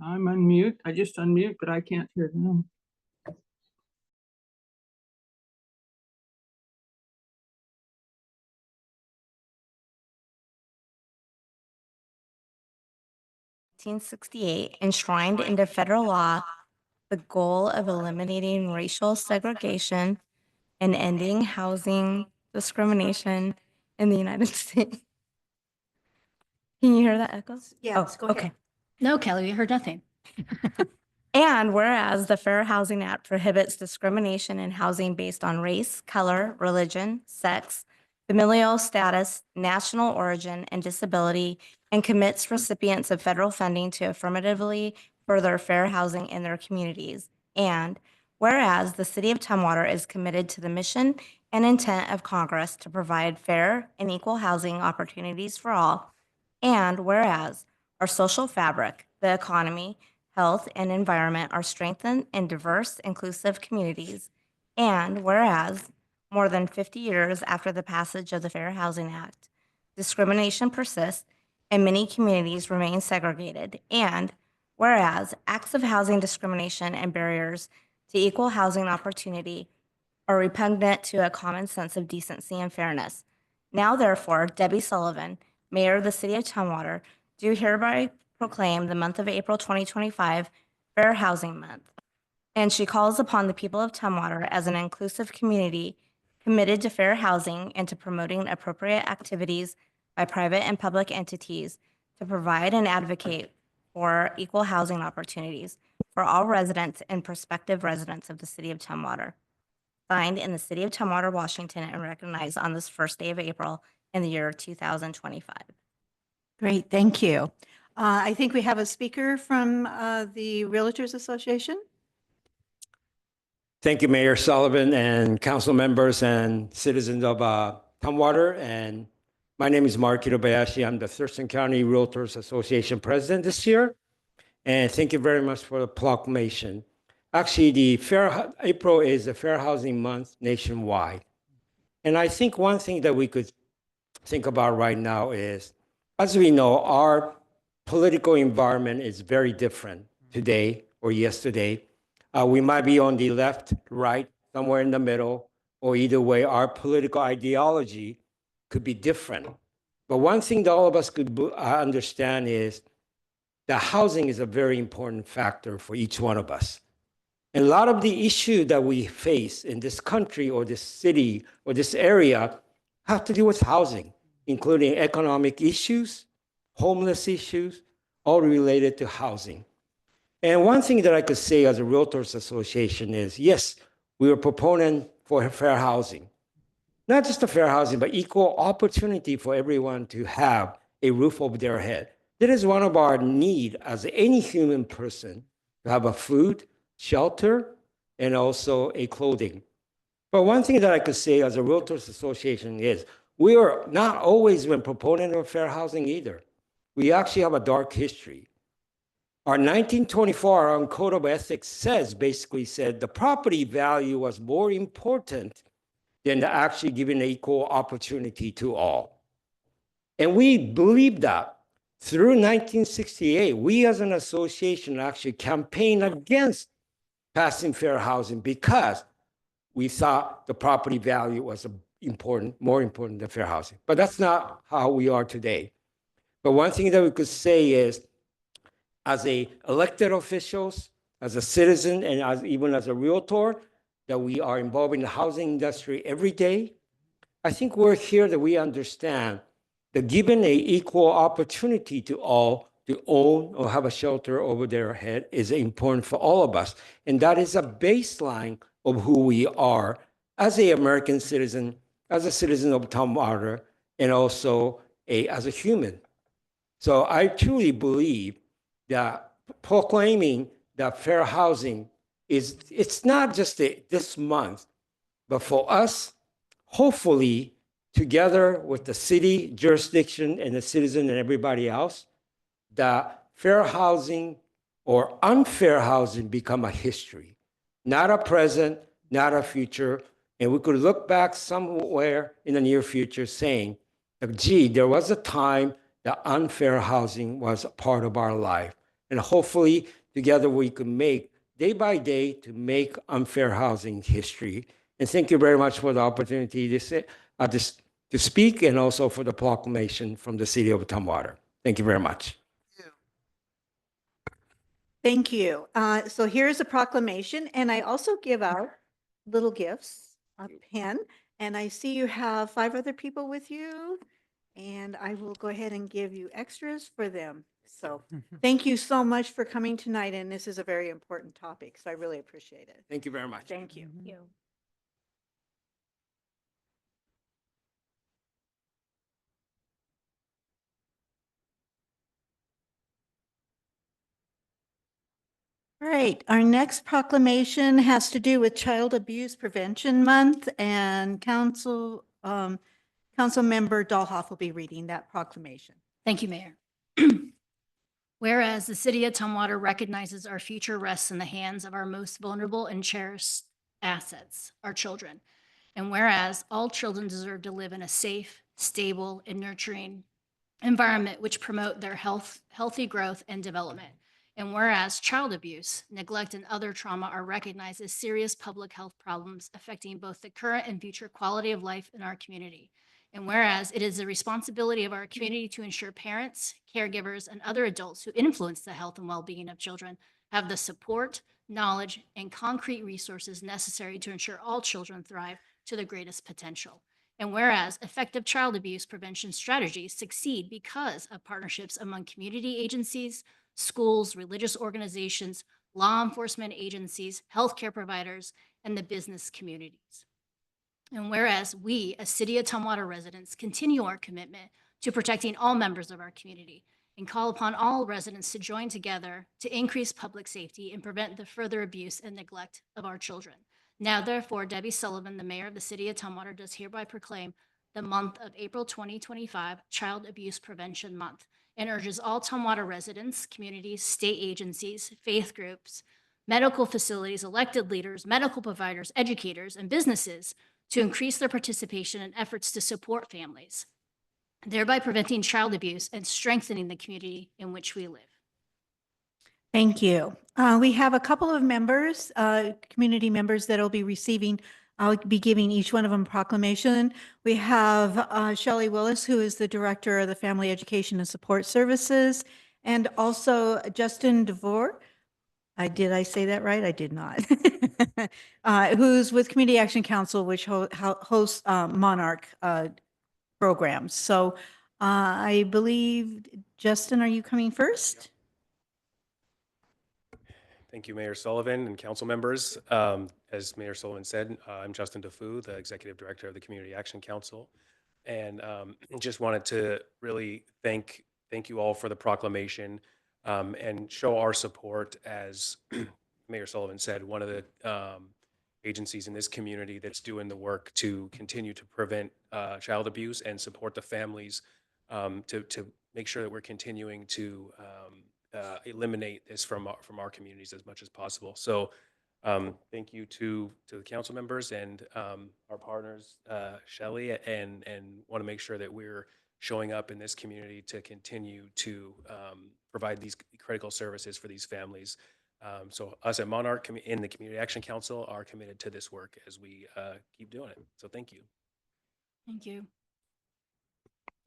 I'm unmute. I just unmute, but I can't hear them. Enshrined into federal law the goal of eliminating racial segregation and ending housing discrimination in the United States. Can you hear that echo? Yes, go ahead. Okay. No, Kelly, we heard nothing. And whereas the Fair Housing Act prohibits discrimination in housing based on race, color, religion, sex, familial status, national origin, and disability, and commits recipients of federal funding to affirmatively further fair housing in their communities. And whereas the City of Tumwater is committed to the mission and intent of Congress to provide fair and equal housing opportunities for all. And whereas our social fabric, the economy, health, and environment are strengthened in diverse, inclusive communities. And whereas more than 50 years after the passage of the Fair Housing Act, discrimination persists and many communities remain segregated. And whereas acts of housing discrimination and barriers to equal housing opportunity are repugnant to a common sense of decency and fairness. Now, therefore, Debbie Sullivan, Mayor of the City of Tumwater, do hereby proclaim the month of April 2025 Fair Housing Month. And she calls upon the people of Tumwater as an inclusive community committed to fair housing and to promoting appropriate activities by private and public entities to provide and advocate for equal housing opportunities for all residents and prospective residents of the City of Tumwater. Signed in the City of Tumwater, Washington, and recognized on this first day of April in the year 2025. Great, thank you. I think we have a speaker from the Realtors Association. Thank you, Mayor Sullivan and council members and citizens of Tumwater. And my name is Mark Hirabayashi. I'm the Thurston County Realtors Association president this year. And thank you very much for the proclamation. Actually, April is a Fair Housing Month nationwide. And I think one thing that we could think about right now is, as we know, our political environment is very different today or yesterday. We might be on the left, right, somewhere in the middle, or either way, our political ideology could be different. But one thing that all of us could understand is that housing is a very important factor for each one of us. And a lot of the issues that we face in this country or this city or this area have to do with housing, including economic issues, homeless issues, all related to housing. And one thing that I could say as a Realtors Association is, yes, we are proponent for fair housing. Not just a fair housing, but equal opportunity for everyone to have a roof over their head. That is one of our needs as any human person, to have a food, shelter, and also a clothing. But one thing that I could say as a Realtors Association is, we are not always been proponent of fair housing either. We actually have a dark history. Our 1924 our Code of Ethics basically said the property value was more important than actually giving equal opportunity to all. And we believe that. Through 1968, we as an association actually campaigned against passing fair housing because we thought the property value was more important than fair housing. But that's not how we are today. But one thing that we could say is, as elected officials, as a citizen, and even as a realtor, that we are involved in the housing industry every day, I think we're here that we understand that given an equal opportunity to all to own or have a shelter over their head is important for all of us. And that is a baseline of who we are as an American citizen, as a citizen of Tumwater, and also as a human. So I truly believe that proclaiming that fair housing it's not just this month, but for us, hopefully, together with the city, jurisdiction, and the citizen and everybody else, that fair housing or unfair housing become a history, not a present, not a future. And we could look back somewhere in the near future saying, gee, there was a time that unfair housing was a part of our life. And hopefully, together we can make day by day to make unfair housing history. And thank you very much for the opportunity to speak and also for the proclamation from the city of Tumwater. Thank you very much. Thank you. So here's a proclamation, and I also give out little gifts, a pen, and I see you have 5 other people with you, and I will go ahead and give you extras for them. So thank you so much for coming tonight, and this is a very important topic, so I really appreciate it. Thank you very much. Thank you. All right, our next proclamation has to do with Child Abuse Prevention Month, and Councilmember Dahlhoff will be reading that proclamation. Thank you, Mayor. Whereas the city of Tumwater recognizes our future rests in the hands of our most vulnerable and cherished assets, our children. And whereas all children deserve to live in a safe, stable, and nurturing environment which promote their healthy growth and development. And whereas child abuse, neglect, and other trauma are recognized as serious public health problems affecting both the current and future quality of life in our community. And whereas it is the responsibility of our community to ensure parents, caregivers, and other adults who influence the health and well-being of children have the support, knowledge, and concrete resources necessary to ensure all children thrive to their greatest potential. And whereas effective child abuse prevention strategies succeed because of partnerships among community agencies, schools, religious organizations, law enforcement agencies, healthcare providers, and the business communities. And whereas we, as City of Tumwater residents, continue our commitment to protecting all members of our community and call upon all residents to join together to increase public safety and prevent the further abuse and neglect of our children. Now, therefore, Debbie Sullivan, the mayor of the City of Tumwater, does hereby proclaim the month of April 2025 Child Abuse Prevention Month and urges all Tumwater residents, communities, state agencies, faith groups, medical facilities, elected leaders, medical providers, educators, and businesses to increase their participation in efforts to support families, thereby preventing child abuse and strengthening the community in which we live. Thank you. We have a couple of members, community members that will be receiving, I'll be giving each one of them proclamation. We have Shelley Willis, who is the Director of the Family Education and Support Services, and also Justin DeVore. Did I say that right? I did not. Who's with Community Action Council, which hosts Monarch programs. So I believe, Justin, are you coming first? Thank you, Mayor Sullivan and council members. As Mayor Sullivan said, I'm Justin DeFoo, the Executive Director of the Community Action Council. And just wanted to really thank you all for the proclamation and show our support, as Mayor Sullivan said, one of the agencies in this community that's doing the work to continue to prevent child abuse and support the families to make sure that we're continuing to eliminate this from our communities as much as possible. So thank you to the council members and our partners, Shelley, and want to make sure that we're showing up in this community to continue to provide these critical services for these families. So us at Monarch in the Community Action Council are committed to this work as we keep doing it. So thank you. Thank you.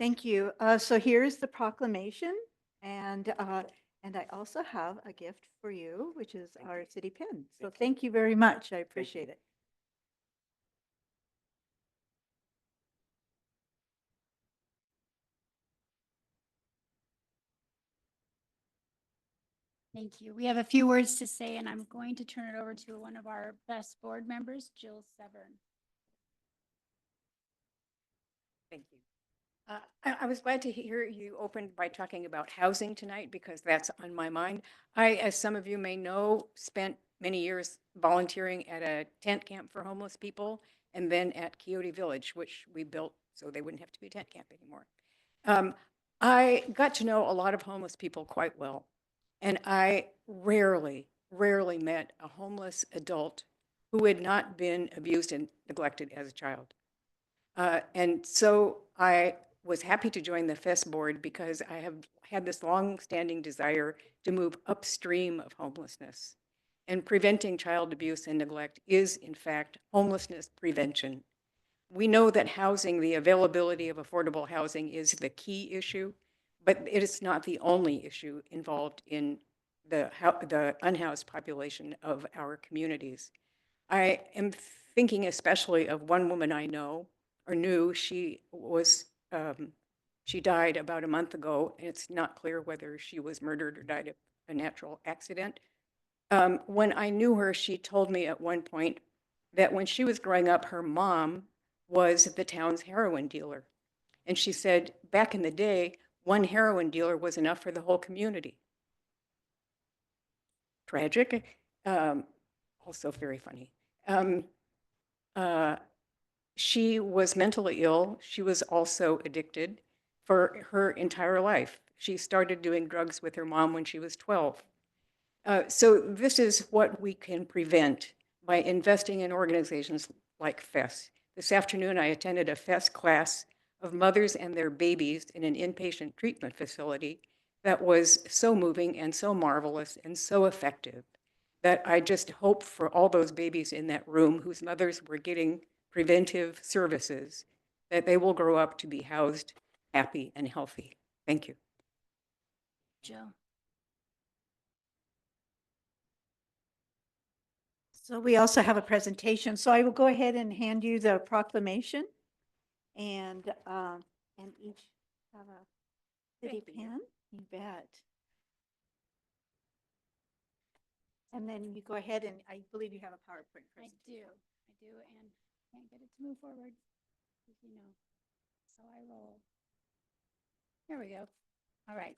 Thank you. So here's the proclamation, and I also have a gift for you, which is our city pin. So thank you very much. I appreciate it. Thank you. We have a few words to say, and I'm going to turn it over to one of our best board members, Jill Severn. Thank you. I was glad to hear you opened by talking about housing tonight, because that's on my mind. I, as some of you may know, spent many years volunteering at a tent camp for homeless people, and then at Quixote Village, which we built so they wouldn't have to be a tent camp anymore. I got to know a lot of homeless people quite well, and I rarely met a homeless adult who had not been abused and neglected as a child. And so I was happy to join the FES board because I have had this long-standing desire to move upstream of homelessness. And preventing child abuse and neglect is, in fact, homelessness prevention. We know that housing, the availability of affordable housing is the key issue, but it is not the only issue involved in the unhoused population of our communities. I am thinking especially of one woman I know or knew. She died about a month ago, and it's not clear whether she was murdered or died of a natural accident. When I knew her, she told me at one point that when she was growing up, her mom was the town's heroin dealer. And she said, back in the day, one heroin dealer was enough for the whole community. Tragic, also very funny. She was mentally ill. She was also addicted for her entire life. She started doing drugs with her mom when she was 12. So this is what we can prevent by investing in organizations like FES. This afternoon, I attended a FES class of mothers and their babies in an inpatient treatment facility that was so moving and so marvelous and so effective that I just hope for all those babies in that room whose mothers were getting preventive services, that they will grow up to be housed, happy, and healthy. Thank you. Jill. So we also have a presentation. So I will go ahead and hand you the proclamation and each have a city pen. You bet. And then you go ahead and I believe you have a PowerPoint I presentation. do, and can't get it to move forward, as you know. So I will. There we go. All right.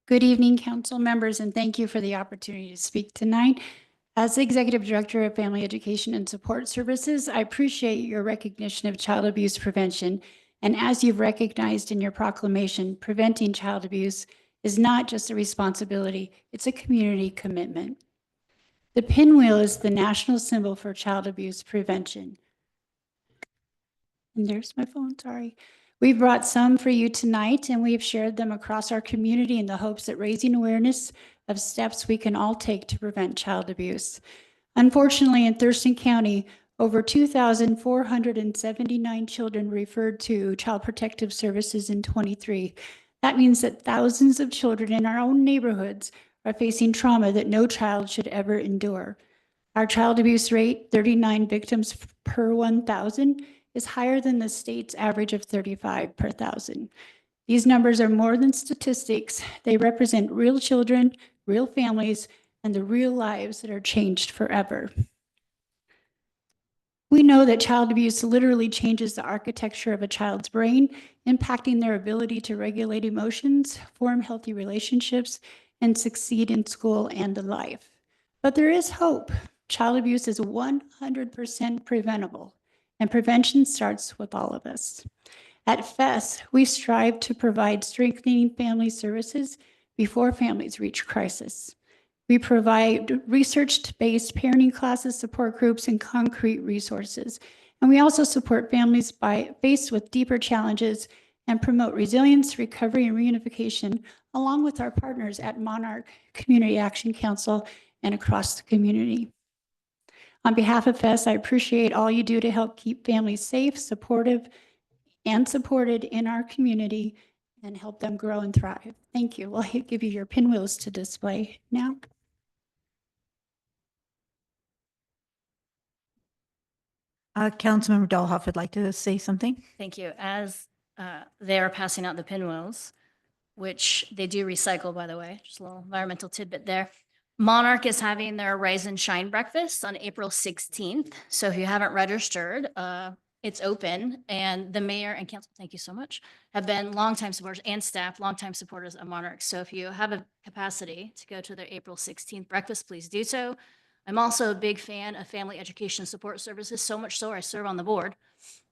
Good evening, council members, and thank you for the opportunity to speak tonight. As the Executive Director of Family Education and Support Services, I appreciate your recognition of child abuse prevention. And as you've recognized in your proclamation, preventing child abuse is not just a responsibility, it's a community commitment. The pinwheel is the national symbol for child abuse prevention. And there's my phone, sorry. We've brought some for you tonight, and we've shared them across our community in the hopes that raising awareness of steps we can all take to prevent child abuse. Unfortunately, in Thurston County, over 2,479 children referred to Child Protective Services in 23. That means that thousands of children in our own neighborhoods are facing trauma that no child should ever endure. Our child abuse rate, 39 victims per 1,000, is higher than the state's average of 35 per 1,000. These numbers are more than statistics. They represent real children, real families, and the real lives that are changed forever. We know that child abuse literally changes the architecture of a child's brain, impacting their ability to regulate emotions, form healthy relationships, and succeed in school and in life. But there is hope. Child abuse is 100% preventable, and prevention starts with all of us. At FES, we strive to provide strengthening family services before families reach crisis. We provide research-based parenting classes, support groups, and concrete resources. And we also support families faced with deeper challenges and promote resilience, recovery, and reunification, along with our partners at Monarch Community Action Council and across the community. On behalf of FES, I appreciate all you do to help keep families safe, supportive, and supported in our community and help them grow and thrive. Thank you. We'll give you your pinwheels to display now. Councilmember Dahlhoff would like to say something. Thank you. As they are passing out the pinwheels, which they do recycle, by the way, just a little environmental tidbit there. Monarch is having their Rise and Shine breakfast on April 16th. So if you haven't registered, it's open, and the mayor and council, thank you so much, have been longtime supporters and staff, longtime supporters of Monarch. So if you have a capacity to go to their April 16th breakfast, please do so. I'm also a big fan of Family Education Support Services, so much so I serve on the board.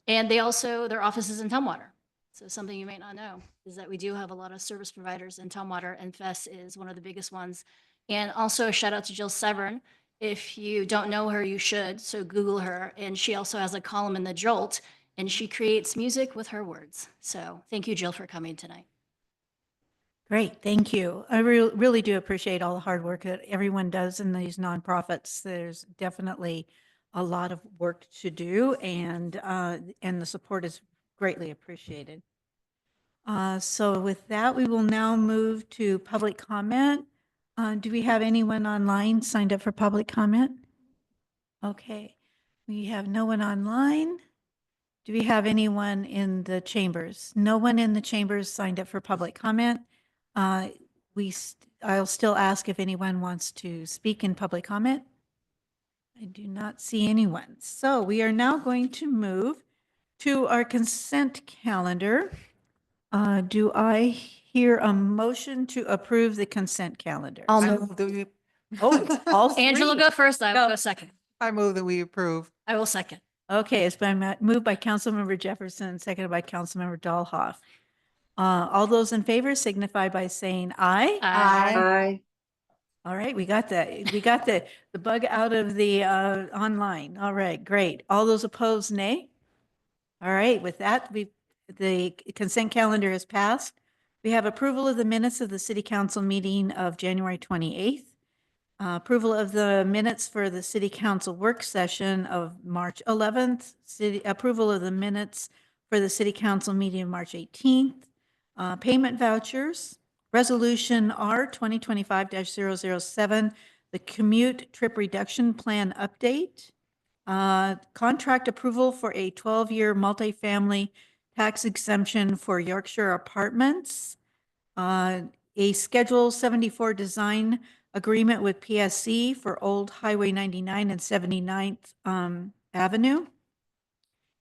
And they also, their office is in Tumwater. So something you may not know is that we do have a lot of service providers in Tumwater, and FES is one of the biggest ones. And also a shout out to Jill Severn. If you don't know her, you should. So Google her. And she also has a column in the Jolt. and she creates music with her words. So thank you, Jill, for coming tonight. Great, thank you. I really do appreciate all the hard work that everyone does in these nonprofits. There's definitely a lot of work to do, and the support is greatly appreciated. So with that, we will now move to public comment. Do we have anyone online signed up for public comment? Okay, we have no one online. Do we have anyone in the chambers? No one in the chambers signed up for public comment. I'll still ask if anyone wants to speak in public comment. I do not see anyone. So we are now going to move to our consent calendar. Do I hear a motion to approve the consent calendar? I'll I move. move that we- Oh, it's all Angela, three. go first. I will Go. go second. I move that we approve. I will second. Okay, it's been moved by Councilmember Jefferson, seconded by Councilmember Dahlhoff. All those in favor signify by saying aye. Aye. All right, we got the bug out of the online. All right, great. All those opposed, nay. All right, with that, the consent calendar is passed. We have approval of the minutes of the city council meeting of January 28th. Approval of the minutes for the city council work session of March 11th. Approval of the minutes for the city council meeting of March 18th. Payment vouchers. Resolution R 2025-007, the commute trip reduction plan update. Contract approval for a 12-year multifamily tax exemption for Yorkshire Apartments. A Schedule 74 design agreement with PSC for Old Highway 99 and 79th Avenue.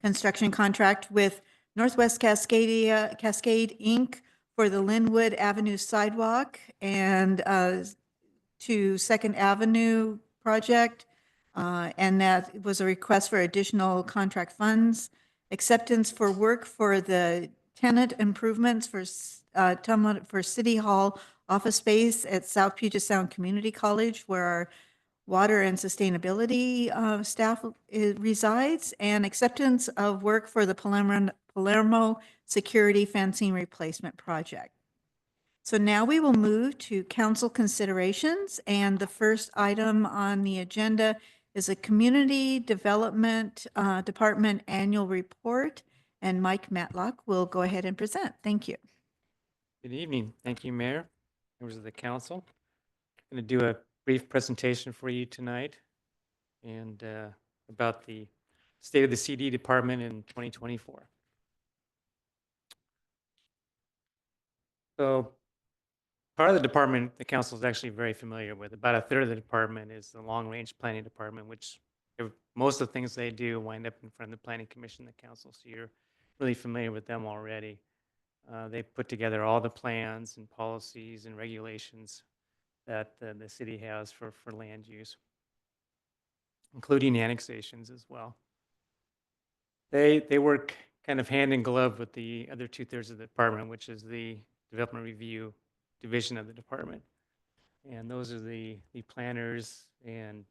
Construction contract with Northwest Cascade Inc. for the Linwood Avenue sidewalk and to Second Avenue project. And that was a request for additional contract funds. Acceptance for work for the tenant improvements for City Hall office space at South Puget Sound Community College, where our water and sustainability staff resides, and acceptance of work for the Palermo security fencing replacement project. So now we will move to council considerations, and the first item on the agenda is a Community Development Department Annual Report, and Mike Matlock will go ahead and present. Thank you. Good evening. Thank you, Mayor, members of the council. I'm going to do a brief presentation for you tonight and about the state of the CD department in 2024. So part of the department the council is actually very familiar with. About a third of the department is the long-range planning department, which most of the things they do wind up in front of the planning commission, the council. So you're really familiar with them already. They put together all the plans and policies and regulations that the city has for land use, including annexations as well. They work kind of hand in glove with the other 2/3 of the department, which is the development review division of the department. And those are the planners and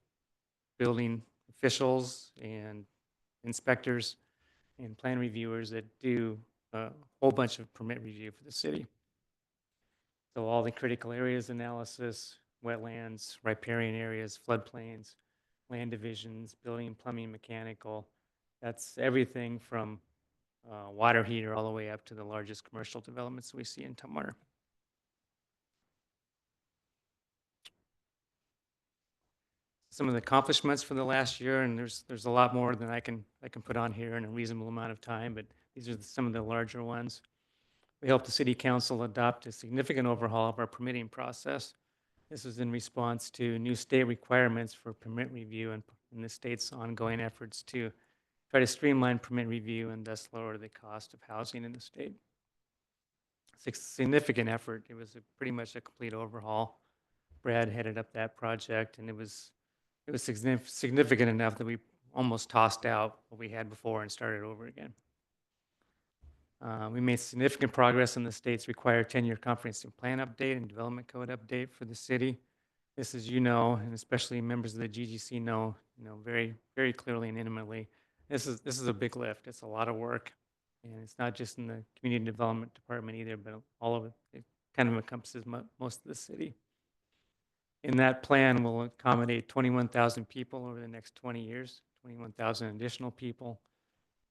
building officials and inspectors and plan reviewers that do a whole bunch of permit review for the city. So all the critical areas analysis, wetlands, riparian areas, floodplains, land divisions, building, plumbing, mechanical. That's everything from water heater all the way up to the largest commercial developments we see in Tumwater. Some of the accomplishments for the last year, and there's a lot more than I can put on here in a reasonable amount of time, but these are some of the larger ones. We helped the city council adopt a significant overhaul of our permitting process. This was in response to new state requirements for permit review and the state's ongoing efforts to try to streamline permit review and thus lower the cost of housing in the state. It's a significant effort. It was pretty much a complete overhaul. Brad headed up that project, and it was significant enough that we almost tossed out what we had before and started over again. We made significant progress in the state's required 10-year comprehensive plan update and development code update for the city. This, as you know, and especially members of the GGC know very, very clearly and intimately, this is a big lift. It's a lot of work. And it's not just in the community development department either, but all of it. It kind of encompasses most of the city. In that plan, we'll accommodate 21,000 people over the next 20 years, 21,000 additional people.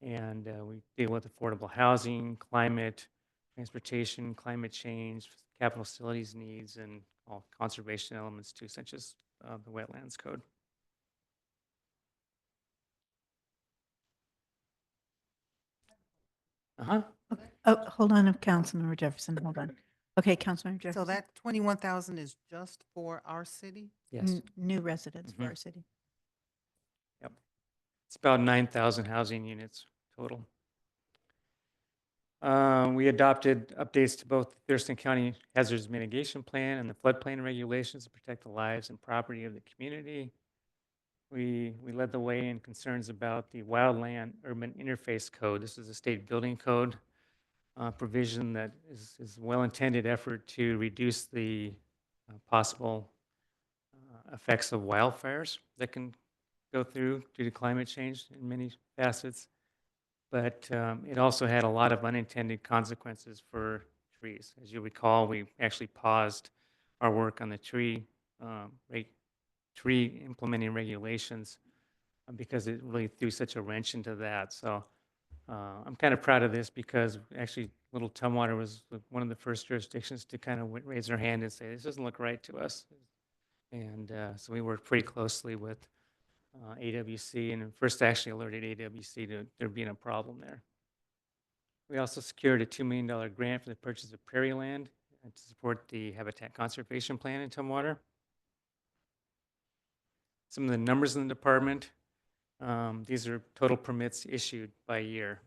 And we deal with affordable housing, climate, transportation, climate change, capital facilities needs, and all conservation elements too, such as the wetlands code. Uh-huh. Oh, hold on, Councilmember Jefferson, hold on. Okay, Councilmember So Jefferson. that 21,000 is just for our city? Yes. New residents for Mhm. our city. Yep. It's about 9,000 housing units total. We adopted updates to both the Thurston County Hazards Mitigation Plan and the floodplain regulations to protect the lives and property of the community. We led the way in concerns about the Wildland Urban Interface Code. This is a state building code provision that is a well-intended effort to reduce the possible effects of wildfires that can go through due to climate change in many facets. But it also had a lot of unintended consequences for trees. As you recall, we actually paused our work on the tree implementing regulations because it really threw such a wrench into that. So I'm kind of proud of this because actually Little Tumwater was one of the first jurisdictions to kind of raise their hand and say, this doesn't look right to us. And so we worked pretty closely with AWC and first actually alerted AWC to there being a problem there. We also secured a $2 million grant for the purchase of prairie land to support the Habitat Conservation Plan in Tumwater. Some of the numbers in the department, these are total permits issued by year.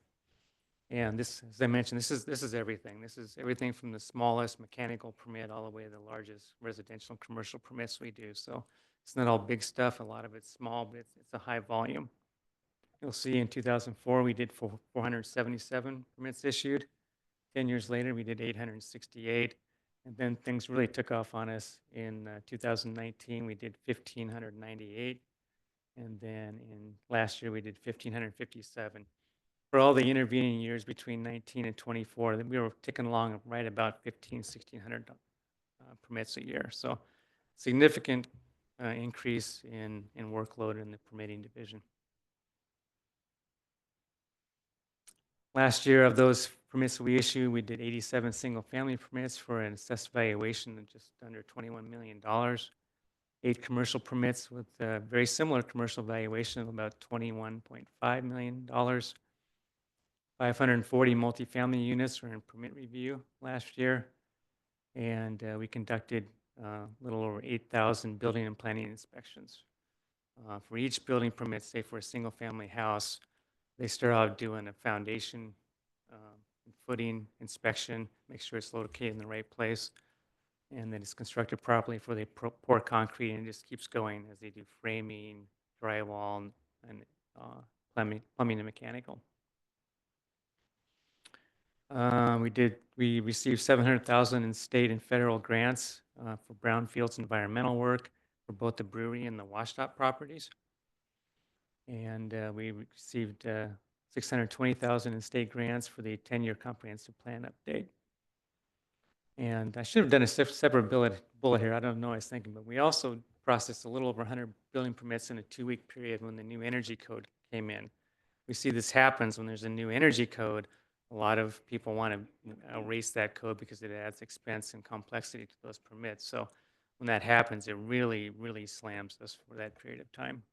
And this, as I mentioned, this is everything. This is everything from the smallest mechanical permit all the way to the largest residential and commercial permits we do. So it's not all big stuff. A lot of it's small, but it's a high volume. You'll see in 2004, we did 477 permits issued. 10 years later, we did 868. And then things really took off on us. In 2019, we did 1,598. And then in last year, we did 1,557. For all the intervening years between 19 and 24, we were ticking along right about 1,600 permits a year. So significant increase in workload in the permitting division. Last year, of those permits we issued, we did 87 single-family permits for an assessed valuation of just under $21 million. 8 commercial permits with a very similar commercial valuation of about $21.5 million. 540 multifamily units were in permit review last year. And we conducted a little over 8,000 building and planning inspections. For each building permit, say for a single-family house, they start out doing a foundation footing inspection, make sure it's located in the right place, and then it's constructed properly before they pour concrete, and it just keeps going as they do framing, drywall, and plumbing and mechanical. We received $700,000 in state and federal grants for brownfields environmental work for both the brewery and the washtop properties. And we received $620,000 in state grants for the 10-year comprehensive plan update. And I should have done a separate bullet here. I don't know what I was thinking, but we also processed a little over 100 building permits in a 2-week period when the new energy code came in. We see this happens when there's a new energy code. A lot of people want to erase that code because it adds expense and complexity to those permits. So when that happens, it really, really slams us for that period of time.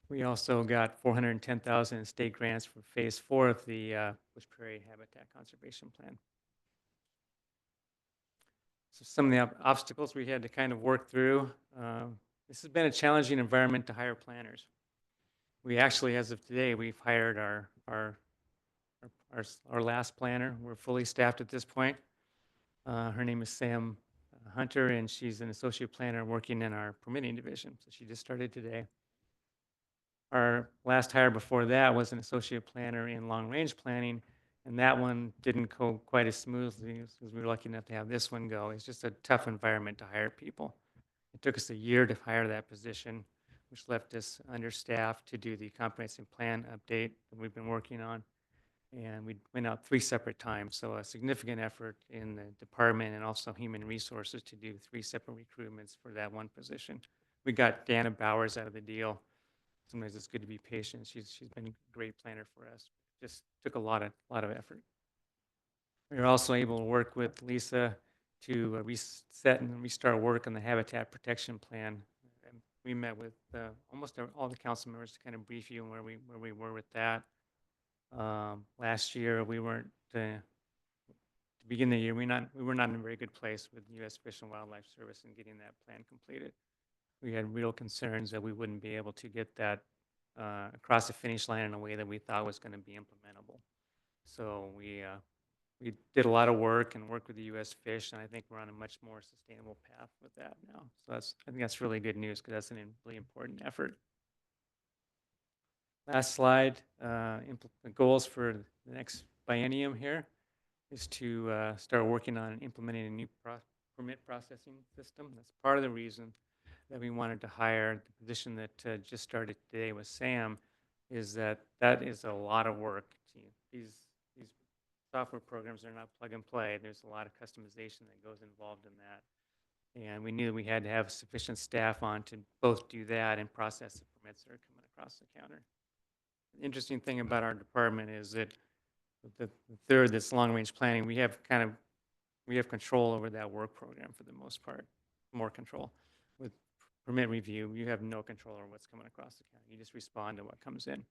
We also got $410,000 in state grants for phase 4 of the Bush Prairie Habitat Conservation Plan. So some of the obstacles we had to kind of work through. This has been a challenging environment to hire planners. We actually, as of today, we've hired our last planner. We're fully staffed at this point. Her name is Sam Hunter, and she's an associate planner working in our permitting division. So she just started today. Our last hire before that was an associate planner in long-range planning, and that one didn't go quite as smoothly as we were lucky enough to have this one go. It's just a tough environment to hire people. It took us a year to hire that position. which left us understaffed to do the comprehensive plan update that we've been working on. And we went out 3 separate times. So a significant effort in the department and also human resources to do 3 separate recruitments for that one position. We got Dana Bowers out of the deal. Sometimes it's good to be patient. She's been a great planner for us. Just took a lot of effort. We were also able to work with Lisa to reset and restart work on the habitat protection plan. And we met with almost all the council members to kind of brief you on where we were with that. Last year, we weren't, to begin the year, we were not in a very good place with U.S. Fish and Wildlife Service in getting that plan completed. We had real concerns that we wouldn't be able to get that across the finish line in a way that we thought was going to be implementable. So we did a lot of work and worked with the U.S. Fish, and I think we're on a much more sustainable path with that now. So I think that's really good news because that's a really important effort. Last slide, the goals for the next biennium here is to start working on implementing a new permit processing system. That's part of the reason that we wanted to hire the position that just started today with Sam, is that is a lot of work. These software programs are not plug and play. There's a lot of customization that goes involved in that. And we knew we had to have sufficient staff on to both do that and process the permits that are coming across the counter. The interesting thing about our department is that the third, this long-range planning, we have control over that work program for the most part, more control. With permit review, you have no control over what's coming across the county. You just respond to what comes in.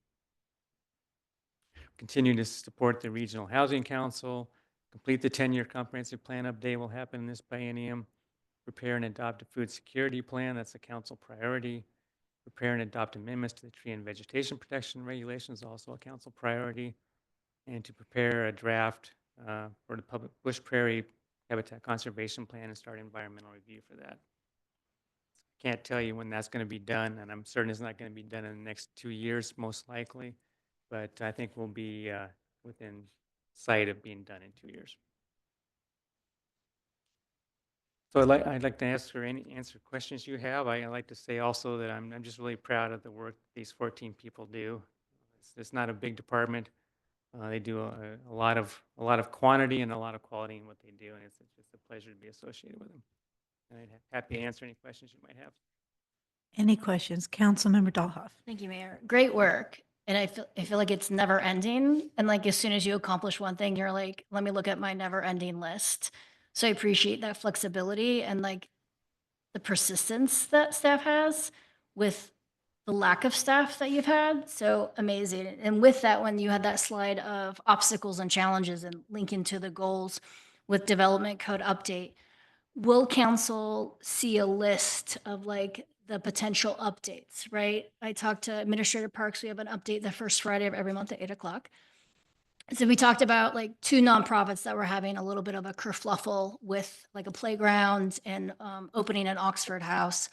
Continue to support the Regional Housing Council, complete the 10-year comprehensive plan update will happen in this biennium, prepare and adopt a food security plan, that's a council priority, prepare and adopt amendments to the tree and vegetation protection regulations, also a council priority, and to prepare a draft for the public bush prairie habitat conservation plan and start environmental review for that. Can't tell you when that's going to be done, and I'm certain it's not going to be done in the next 2 years, most likely, but I think we'll be within sight of being done in 2 years. So I'd like to answer questions you have. I'd like to say also that I'm just really proud of the work these 14 people do. It's not a big department. They do a lot of quantity and a lot of quality in what they do, and it's just a pleasure to be associated with them. And I'd happy to answer any questions you might have. Any questions? Councilmember Dahlhoff. Thank you, Mayor. Great work. And I feel like it's never ending. And like, as soon as you accomplish one thing, you're like, let me look at my never ending list. So I appreciate that flexibility and like the persistence that staff has with the lack of staff that you've had. So amazing. And with that, when you had that slide of obstacles and challenges and linking to the goals with development code update, will council see a list of like the potential updates, right? I talked to Administrator Parks. We have an update the first Friday of every month at 8 o'clock. So we talked about like 2 nonprofits that were having a little bit of a kerfluffle with like a playground and opening an Oxford House.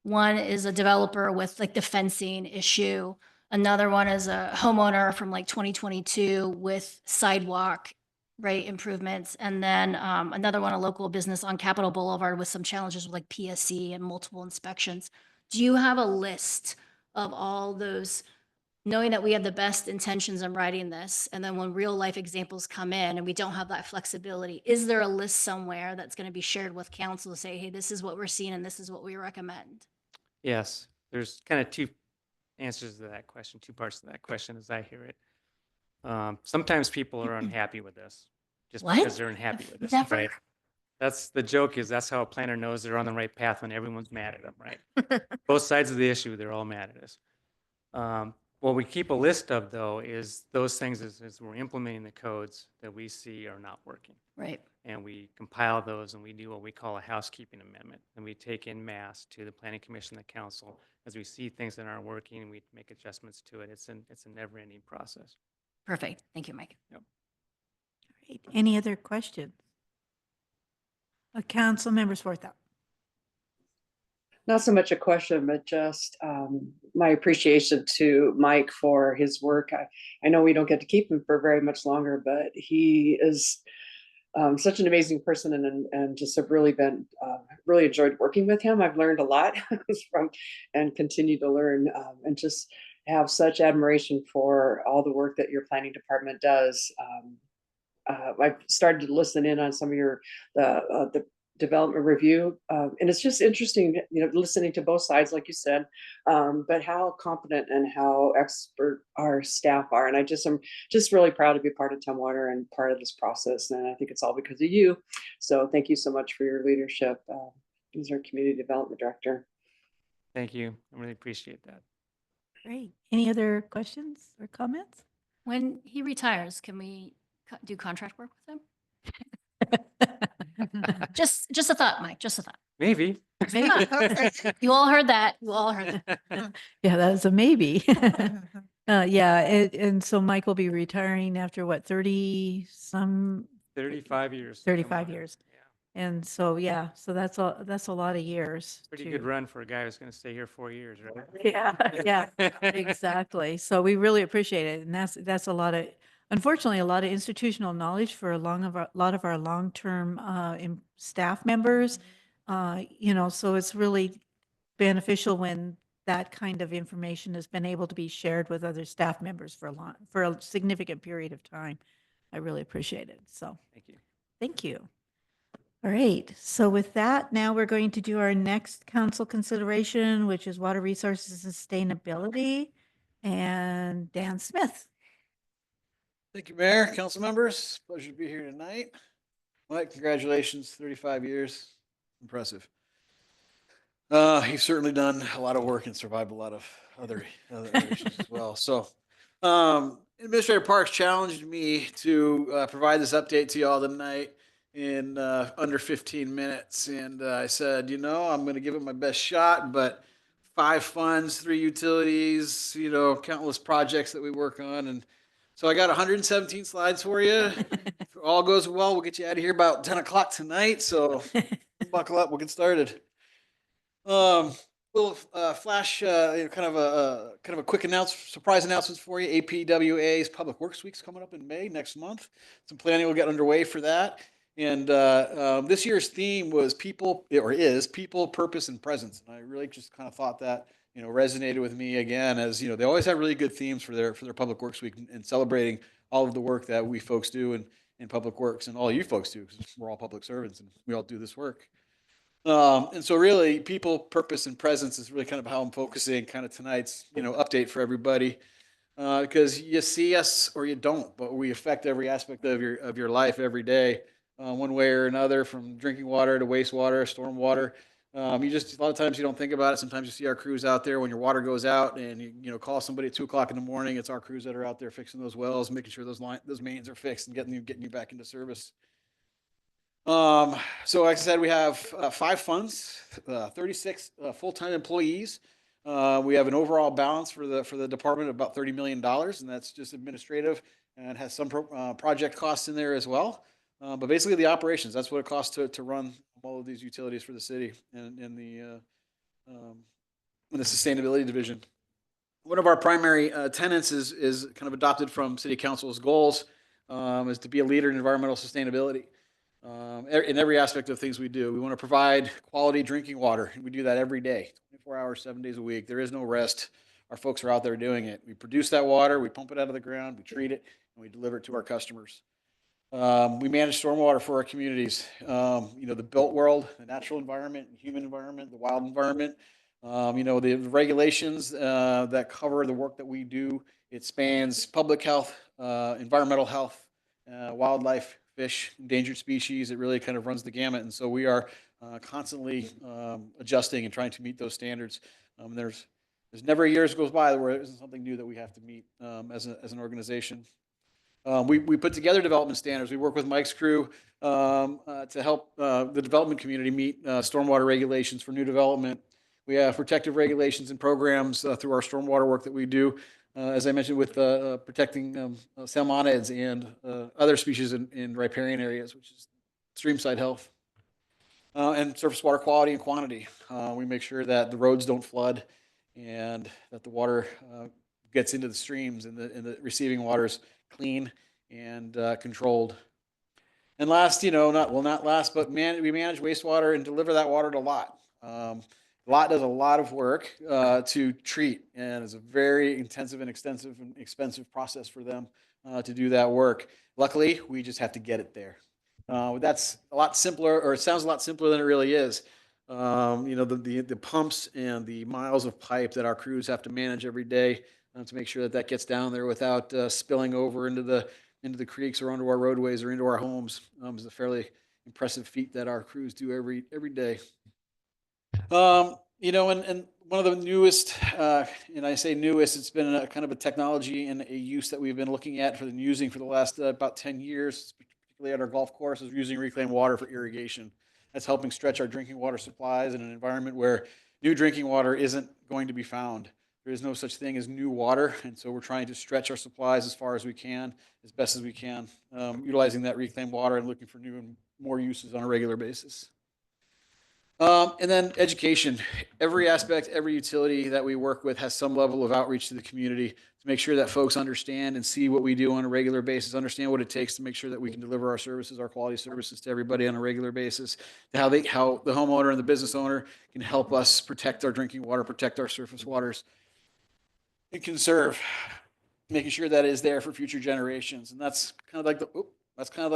One is a developer with like the fencing issue. Another one is a homeowner from like 2022 with sidewalk, right, improvements. And then another one, a local business on Capitol Boulevard with some challenges with like PSC and multiple inspections. Do you have a list of all those, knowing that we have the best intentions in writing this, and then when real life examples come in and we don't have that flexibility, is there a list somewhere that's going to be shared with council to say, hey, this is what we're seeing and this is what we recommend? Yes, there's kind of 2 answers to that question, 2 parts to that question as I hear it. Sometimes people are unhappy with this just because they're unhappy with this, Never. right? That's the joke, is that's how a planner knows they're on the right path when everyone's mad at them, right? Both sides of the issue, they're all mad at us. What we keep a list of, though, is those things as we're implementing the codes that we see are not working. Right. And we compile those and we do what we call a housekeeping amendment. And we take in mass to the Planning Commission, the council, as we see things that aren't working and we make adjustments to it. It's a never-ending process. Perfect. Thank you, Mike. Yep. All right. Any other questions? Councilmember Swarthout. Not so much a question, but just my appreciation to Mike for his work. I know we don't get to keep him for very much longer, but he is such an amazing person, and just have really been really enjoyed working with him. I've learned a lot from and continue to learn, and just have such admiration for all the work that your planning department does. I've started to listen in on some of the development review, and it's just interesting, listening to both sides, like you said, but how competent and how expert our staff are. And I'm just really proud to be part of Tumwater and part of this process. And I think it's all because of you. So thank you so much for your leadership as our community development director. Thank you. I really appreciate that. Great. Any other questions or comments? When he retires, can we do contract work with him? Just a thought, Mike, just a thought. Maybe. You all heard that. You all heard that. Yeah, that's a maybe. Yeah, and so Mike will be retiring after what, 35 years. 35 years. Yeah. And so, yeah, so that's a lot of years. Pretty good run for a guy who's going to stay here 4 years, right? Yeah, exactly. So we really appreciate it. And that's unfortunately, a lot of institutional knowledge for a lot of our long-term staff members. So it's really beneficial when that kind of information has been able to be shared with other staff members for a significant period of time. I really appreciate it. So Thank you. thank you. All right. So with that, now we're going to do our next council consideration, which is water resources and sustainability. And Dan Smith. Thank you, Mayor, council members. Pleasure to be here tonight. Mike, congratulations, 35 years. Impressive. You've certainly done a lot of work and survived a lot of other issues as well. So, Administrator Parks challenged me to provide this update to you all tonight in under 15 minutes. And I said, I'm going to give it my best shot, but 5 funds, 3 utilities, countless projects that we work on. And so I got 117 slides for you. If all goes well, we'll get you out of here about 10 o'clock tonight. So buckle up, we'll get started. We'll flash kind of a quick surprise announcements for you. APWA's Public Works Week's coming up in May next month. Some planning will get underway for that. And this year's theme was people, purpose, and presence. And I really just kind of thought that resonated with me again, as they always have really good themes for their Public Works Week, and celebrating all of the work that we folks do in Public Works, and all you folks do, because we're all public servants and we all do this work. And so really people, purpose, and presence is really kind of how I'm focusing kind of tonight's update for everybody, because you see us or you don't, but we affect every aspect of your life every day, one way or another, from drinking water to wastewater, stormwater. A lot of times you don't think about it. Sometimes you see our crews out there when your water goes out, and you call somebody at 2 o'clock in the morning. It's our crews that are out there fixing those wells, making sure those mains are fixed and getting you back into service. So like I said, we have 5 funds, 36 full-time employees. We have an overall balance for the department of about $30 million, and that's just administrative, and has some project costs in there as well. But basically the operations, that's what it costs to run all of these utilities for the city and in the sustainability division. One of our primary tenets is kind of adopted from City Council's goals, is to be a leader in environmental sustainability. In every aspect of things we do. We want to provide quality drinking water, and we do that every day, 24 hours, 7 days a week. There is no rest. Our folks are out there doing it. We produce that water, we pump it out of the ground, we treat it, and we deliver it to our customers. We manage stormwater for our communities. The built world, the natural environment, the human environment, the wild environment. The regulations that cover the work that we do. It spans public health, environmental health, wildlife, fish, endangered species. It really kind of runs the gamut. And so we are constantly adjusting and trying to meet those standards. There's never a year goes by where there isn't something new that we have to meet as an organization. We put together development standards. We work with Mike's crew to help the development community meet stormwater regulations for new development. We have protective regulations and programs through our stormwater work that we do. As I mentioned, with protecting salmonids and other species in riparian areas, which is streamside health, and surface water quality and quantity. We make sure that the roads don't flood, and that the water gets into the streams, and the receiving water is clean and controlled. And last, not last, but we manage wastewater and deliver that water to Lot. Lot does a lot of work to treat, and it's a very intensive and extensive and expensive process for them to do that work. Luckily, we just have to get it there. That's a lot simpler, or it sounds a lot simpler than it really is. The pumps and the miles of pipe that our crews have to manage every day to make sure that that gets down there without spilling over into the creeks or onto our roadways or into our homes is a fairly impressive feat that our crews do every day. And one of the newest, and I say newest, it's been a kind of a technology and a use that we've been looking at and using for the last about 10 years, particularly at our golf courses, using reclaimed water for irrigation. That's helping stretch our drinking water supplies in an environment where new drinking water isn't going to be found. There is no such thing as new water, and so we're trying to stretch our supplies as far as we can, as best as we can, utilizing that reclaimed water and looking for new and more uses on a regular basis. And then education. Every aspect, every utility that we work with has some level of outreach to the community to make sure that folks understand and see what we do on a regular basis, understand what it takes to make sure that we can deliver our services, our quality services to everybody on a regular basis, to how the homeowner and the business owner can help us protect our drinking water, protect our surface waters, and conserve, making sure that it is there for future generations. And that's kind of like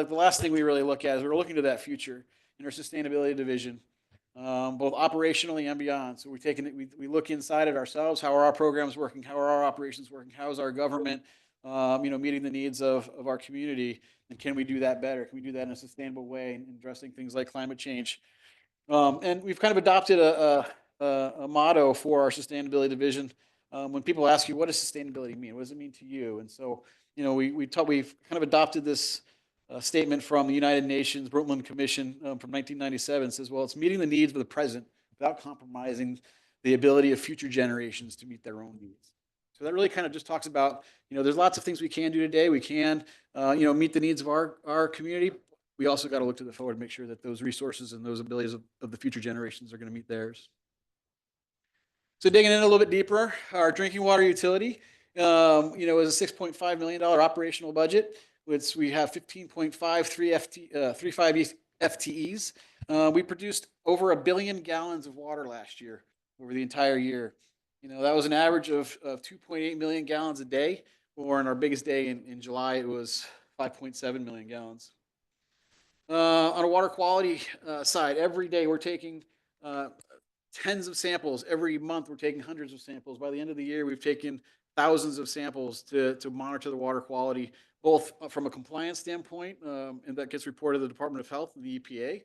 the last thing we really look at is we're looking to that future in our sustainability division. Both operationally and beyond. So we look inside at ourselves. How are our programs working? How are our operations working? How is our government, meeting the needs of our community? And can we do that better? Can we do that in a sustainable way and addressing things like climate change? And we've kind of adopted a motto for our sustainability division. When people ask you, what does sustainability mean? What does it mean to you? And so, we've kind of adopted this statement from the United Nations Brundtland Commission from 1997. Says, well, it's meeting the needs of the present without compromising the ability of future generations to meet their own needs. So that really kind of just talks about, there's lots of things we can do today. We can, meet the needs of our community. We also got to look to the forward and make sure that those resources and those abilities of the future generations are going to meet theirs. So digging in a little bit deeper, our drinking water utility, is a $6.5 million operational budget, which we have 15.53 FTEs. We produced over 1 billion gallons of water last year over the entire year. That was an average of 2.8 million gallons a day, or on our biggest day in July, it was 5.7 million gallons. On a water quality side, every day we're taking tens of samples. Every month we're taking hundreds of samples. By the end of the year, we've taken thousands of samples to monitor the water quality, both from a compliance standpoint, and that gets reported to the Department of Health and the EPA,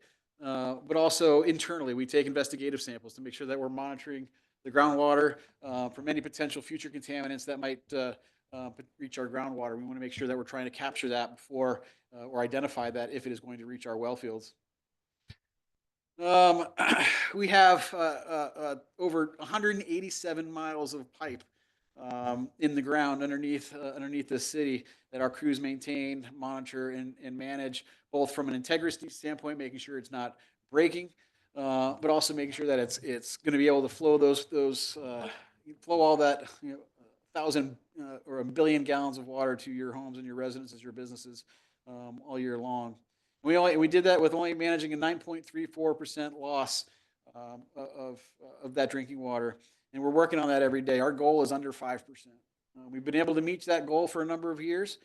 but also internally. We take investigative samples to make sure that we're monitoring the groundwater from any potential future contaminants that might reach our groundwater. We want to make sure that we're trying to capture that before or identify that if it is going to reach our well fields. We have over 187 miles of pipe in the ground underneath the city that our crews maintain, monitor, and manage, both from an integrity standpoint, making sure it's not breaking, but also making sure that it's going to be able to flow flow all that 1,000 or 1 billion gallons of water to your homes and your residences, your businesses, all year long. We did that with only managing a 9.34% loss of that drinking water. And we're working on that every day. Our goal is under 5%. We've been able to meet that goal for a number of years.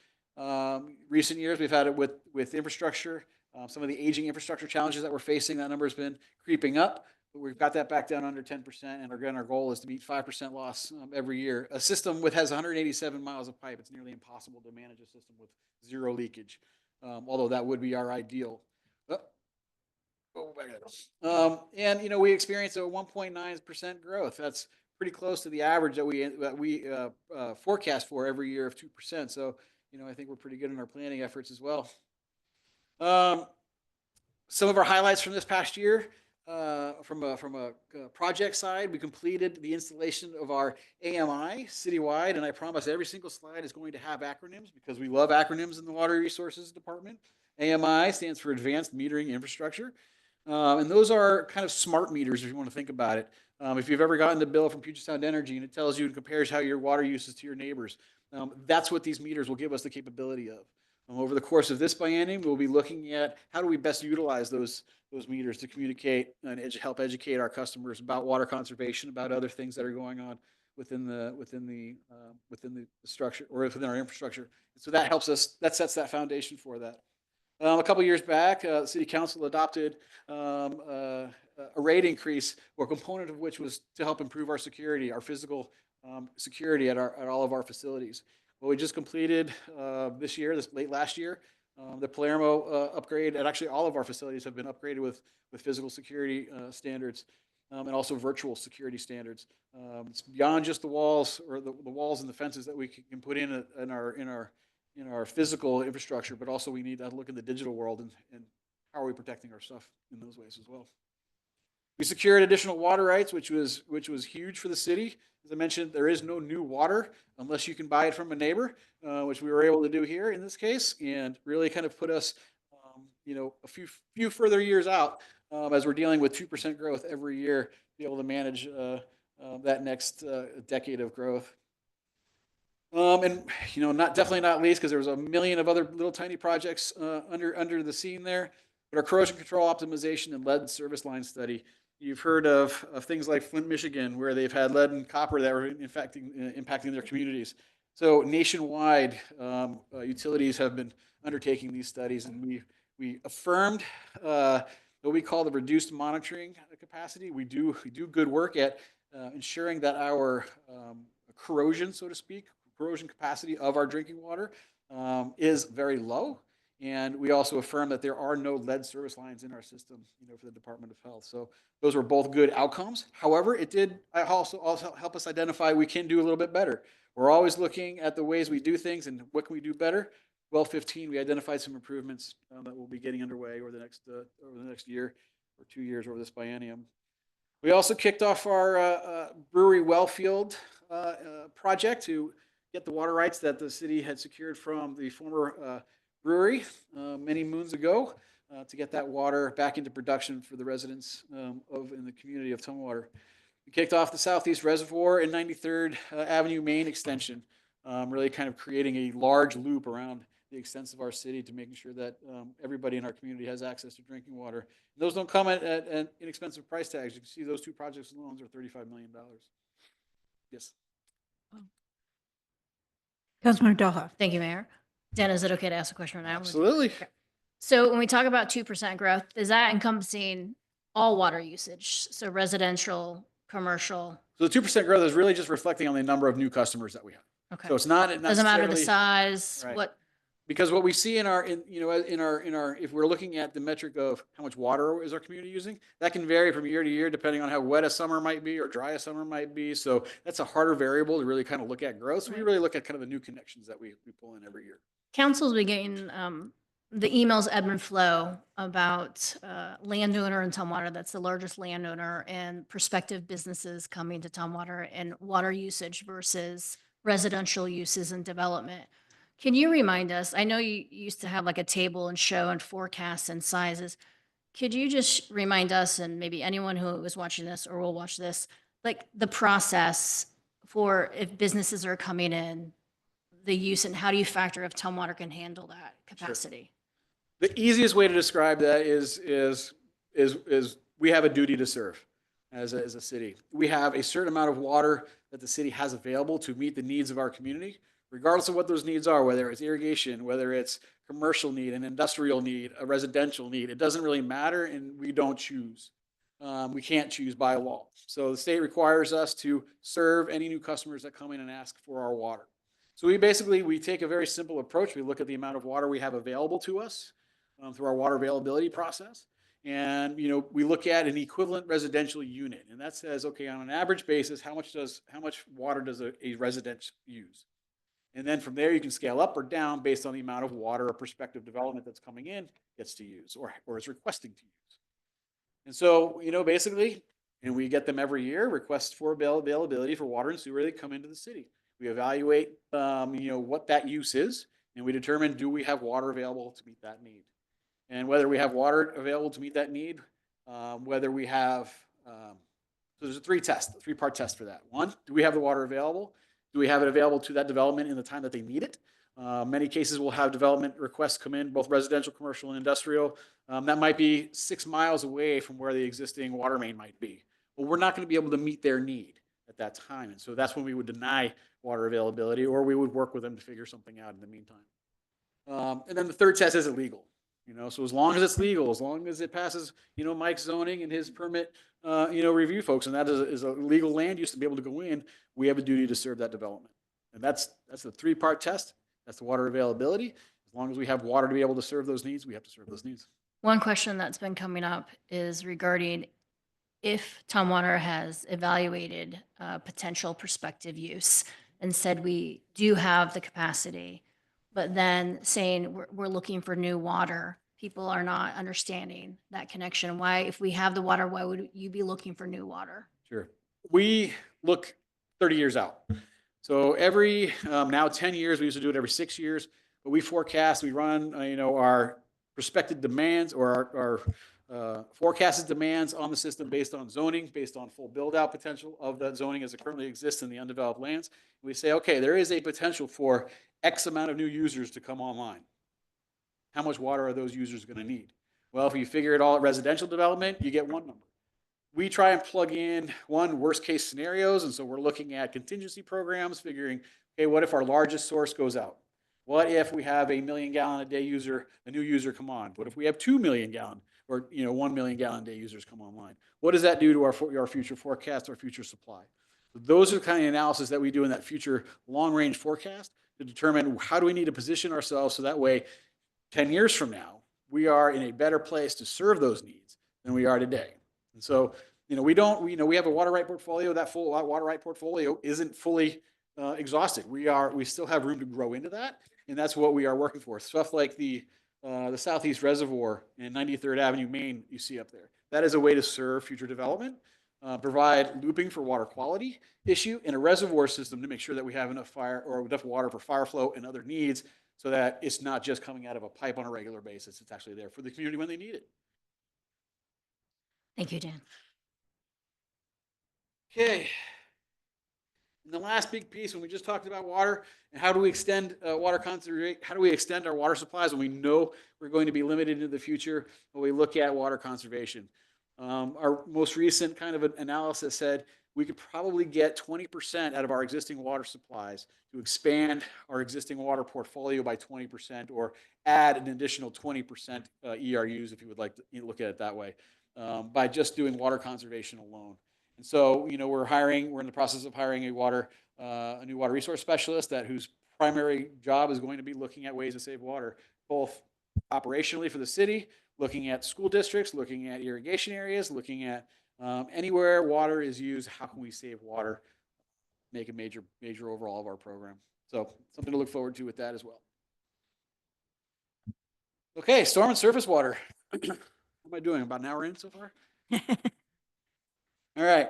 Recent years, we've had it with infrastructure. Some of the aging infrastructure challenges that we're facing, that number has been creeping up. But we've got that back down under 10%. And again, our goal is to meet 5% loss every year. A system has 187 miles of pipe. It's nearly impossible to manage a system with zero leakage, although that would be our ideal. And we experienced a 1.9% growth. That's pretty close to the average that we forecast for every year of 2%. So I think we're pretty good in our planning efforts as well. Some of our highlights from this past year, from a project side, we completed the installation of our AMI citywide, and I promise every single slide is going to have acronyms because we love acronyms in the Water Resources Department. AMI stands for Advanced Metering Infrastructure. And those are kind of smart meters, if you want to think about it. If you've ever gotten a bill from Puget Sound Energy and it tells you and compares how your water use is to your neighbors, that's what these meters will give us the capability of. Over the course of this biennium, we'll be looking at how do we best utilize those meters to communicate and help educate our customers about water conservation, about other things that are going on within the structure or within our infrastructure. And so that helps us. That sets that foundation for that. A couple years back, the City Council adopted a rate increase, or a component of which was to help improve our security, our physical security at all of our facilities. Well, we just completed this late last year, the Palermo upgrade, and actually all of our facilities have been upgraded with physical security standards and also virtual security standards. It's beyond just the walls or the walls and the fences that we can put in our physical infrastructure, but also we need to look in the digital world and how are we protecting our stuff in those ways as well. We secured additional water rights, which was huge for the city. As I mentioned, there is no new water unless you can buy it from a neighbor, which we were able to do here in this case, and really kind of put us, a few further years out as we're dealing with 2% growth every year, to be able to manage that next decade of growth. And definitely not least, because there was a million of other little tiny projects under the scene there, but our corrosion control optimization and lead service line study. You've heard of things like Flint, Michigan, where they've had lead and copper that were impacting their communities. So nationwide, utilities have been undertaking these studies, and we affirmed what we call the reduced monitoring capacity. We do good work at ensuring that our corrosion, so to speak, corrosion capacity of our drinking water is very low. And we also affirm that there are no lead service lines in our system, for the Department of Health. So those were both good outcomes. However, it did also help us identify we can do a little bit better. We're always looking at the ways we do things and what can we do better. Well, 15, we identified some improvements that we'll be getting underway over the next year or 2 years over this biennium. We also kicked off our brewery well field project to get the water rights that the city had secured from the former brewery many moons ago to get that water back into production for the residents in the community of Tumwater. We kicked off the Southeast Reservoir and 93rd Avenue Main extension, really kind of creating a large loop around the extents of our city to making sure that everybody in our community has access to drinking water. And those don't come at inexpensive price tags. You can see those two projects alone are $35 million. Yes. Councilmember Doha. Thank you, Mayor. Dan, is it okay to ask a question now? Absolutely. Okay. So when we talk about 2% growth, is that encompassing all water usage? So residential, commercial? So the 2% growth is really just reflecting on the number of new customers that we have. Okay. So it's not Doesn't matter the necessarily- size, Right. what, Because what we see in our, if we're looking at the metric of how much water is our community using, that can vary from year to year depending on how wet a summer might be or dry a summer might be. So that's a harder variable to really kind of look at growth. So we really look at kind of the new connections that we pull in every year. council's been getting the emails ebb and flow about landowner in Tumwater, that's the largest landowner, and prospective businesses coming to Tumwater and water usage versus residential uses and development. Can you remind us, I know you used to have like a table and show and forecasts and sizes. Could you just remind us, and maybe anyone who is watching this or will watch this, like the process for if businesses are coming in, the use, and how do you factor if Tumwater can handle that capacity? The easiest way to describe that is we have a duty to serve as a city. We have a certain amount of water that the city has available to meet the needs of our community, regardless of what those needs are, whether it's irrigation, whether it's commercial need, an industrial need, a residential need. It doesn't really matter, and we don't choose. We can't choose by law. So the state requires us to serve any new customers that come in and ask for our water. So we take a very simple approach. We look at the amount of water we have available to us through our water availability process. And, we look at an equivalent residential unit. And that says, okay, on an average basis, how much water does a resident use? And then from there, you can scale up or down based on the amount of water a prospective development that's coming in gets to use or is requesting to use. And so, basically, and we get them every year, requests for availability for water and sewer that come into the city. We evaluate, what that use is, and we determine, do we have water available to meet that need? And whether we have water available to meet that need, whether we have, so there's a three-part test for that. One, do we have the water available? Do we have it available to that development in the time that they need it? Many cases will have development requests come in, both residential, commercial, and industrial. That might be 6 miles away from where the existing water main might be. Well, we're not going to be able to meet their need at that time. And so that's when we would deny water availability, or we would work with them to figure something out in the meantime. And then the third test is illegal. So as long as it's legal, as long as it passes, Mike's zoning and his permit, review folks, and that is a legal land use to be able to go in, we have a duty to serve that development. And that's the 3-part test. That's the water availability. As long as we have water to be able to serve those needs, we have to serve those needs. One question that's been coming up is regarding if Tumwater has evaluated potential prospective use and said we do have the capacity, but then saying we're looking for new water, people are not understanding that connection. Why, if we have the water, why would you be looking for new water? Sure. We look 30 years out. So every, now 10 years, we used to do it every 6 years, but we forecast, we run, our prospective demands or our forecasted demands on the system based on zoning, based on full build out potential of that zoning as it currently exists in the undeveloped lands. We say, okay, there is a potential for X amount of new users to come online. How much water are those users going to need? Well, if you figure it all at residential development, you get one number. We try and plug in worst case scenarios. And so we're looking at contingency programs, figuring, okay, what if our largest source goes out? What if we have a 1 million gallon a day user, a new user come on? What if we have 2 million gallon or 1 million gallon a day users come online? What does that do to our future forecast, our future supply? So those are the kind of analysis that we do in that future long range forecast to determine how do we need to position ourselves so that way 10 years from now, we are in a better place to serve those needs than we are today. And so, we have a water right portfolio. That full water right portfolio isn't fully exhausted. We still have room to grow into that. And that's what we are working for. Stuff like the Southeast Reservoir and 93rd Avenue, Maine, you see up there. That is a way to serve future development, provide looping for water quality issue in a reservoir system to make sure that we have enough water for fire flow and other needs so that it's not just coming out of a pipe on a regular basis. It's actually there for the community when they need it. Thank you, Dan. Okay. And the last big piece, when we just talked about water and how do we extend water conservation, how do we extend our water supplies when we know we're going to be limited into the future when we look at water conservation. Our most recent kind of analysis said we could probably get 20% out of our existing water supplies to expand our existing water portfolio by 20% or add an additional 20% ERUs, if you would like to look at it that way, by just doing water conservation alone. And so, we're in the process of hiring a new water resource specialist whose primary job is going to be looking at ways to save water, both operationally for the city, looking at school districts, looking at irrigation areas, looking at anywhere water is used, how can we save water, make a major overhaul of our program. So something to look forward to with that as well. Okay, storm and surface water. How am I doing? About an hour in so far? All right.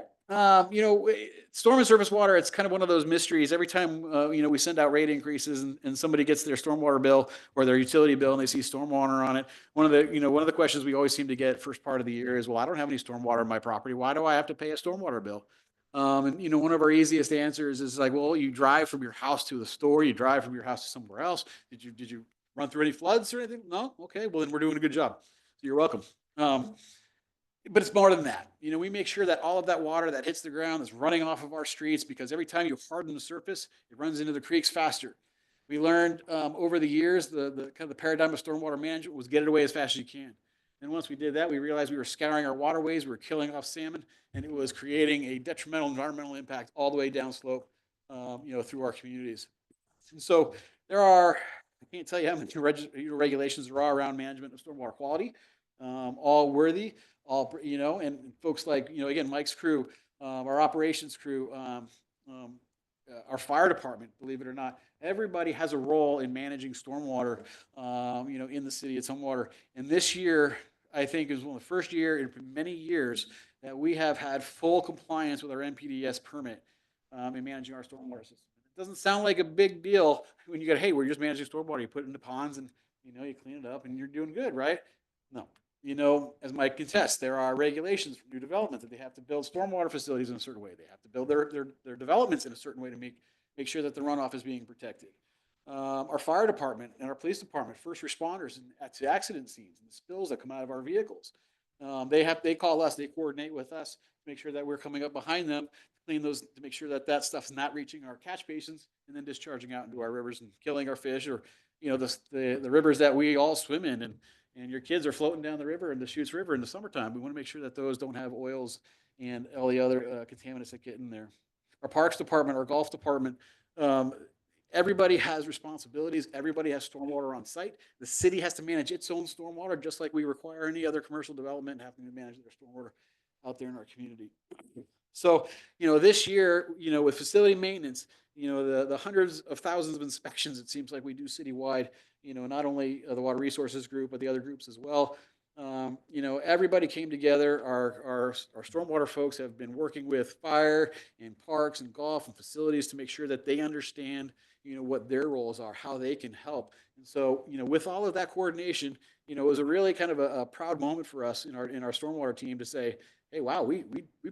Storm and surface water, it's kind of one of those mysteries. Every time, we send out rate increases and somebody gets their stormwater bill or their utility bill and they see stormwater on it. One of the questions we always seem to get first part of the year is, well, I don't have any stormwater in my property. Why do I have to pay a stormwater bill? And one of our easiest answers is like, well, you drive from your house to the store, you drive from your house to somewhere else. Did you run through any floods or anything? No? Okay. Well, then we're doing a good job. So you're welcome. But it's more than that. We make sure that all of that water that hits the ground is running off of our streets because every time you harden the surface, it runs into the creeks faster. We learned over the years, the kind of the paradigm of stormwater management was get it away as fast as you can. And once we did that, we realized we were scouring our waterways, we were killing off salmon, and it was creating a detrimental environmental impact all the way downslope, through our communities. And so I can't tell you how many regulations there are around management of stormwater quality, all worthy. And folks like, again, Mike's crew, our operations crew, our fire department, believe it or not, everybody has a role in managing stormwater, in the city of Tumwater. And this year, I think, is one of the first year in many years that we have had full compliance with our NPDES permit in managing our stormwater system. It doesn't sound like a big deal when you go, hey, we're just managing stormwater. You put it in the ponds and, you clean it up and you're doing good, right? No. As Mike can attest, there are regulations for new development that they have to build stormwater facilities in a certain way. They have to build their developments in a certain way to make sure that the runoff is being protected. our fire department and our police department, first responders to accident scenes and the spills that come out of our vehicles. They call us, they coordinate with us to make sure that we're coming up behind them, clean those, to make sure that that stuff's not reaching our catch basins and then discharging out into our rivers and killing our fish, or, the rivers that we all swim in, and your kids are floating down the river, in the Deschutes River in the summertime. We want to make sure that those don't have oils and all the other contaminants that get in there. Our parks department, our golf department, everybody has responsibilities. Everybody has stormwater on site. The city has to manage its own stormwater, just like we require any other commercial development having to manage their stormwater out there in our community. So, this year, with facility maintenance, the hundreds of thousands of inspections it seems like we do citywide, not only the Water Resources Group, but the other groups as well. Everybody came together. Our stormwater folks have been working with fire and parks and golf and facilities to make sure that they understand, what their roles are, how they can help. And so, with all of that coordination, it was a really kind of a proud moment for us in our stormwater team to say, hey, wow, we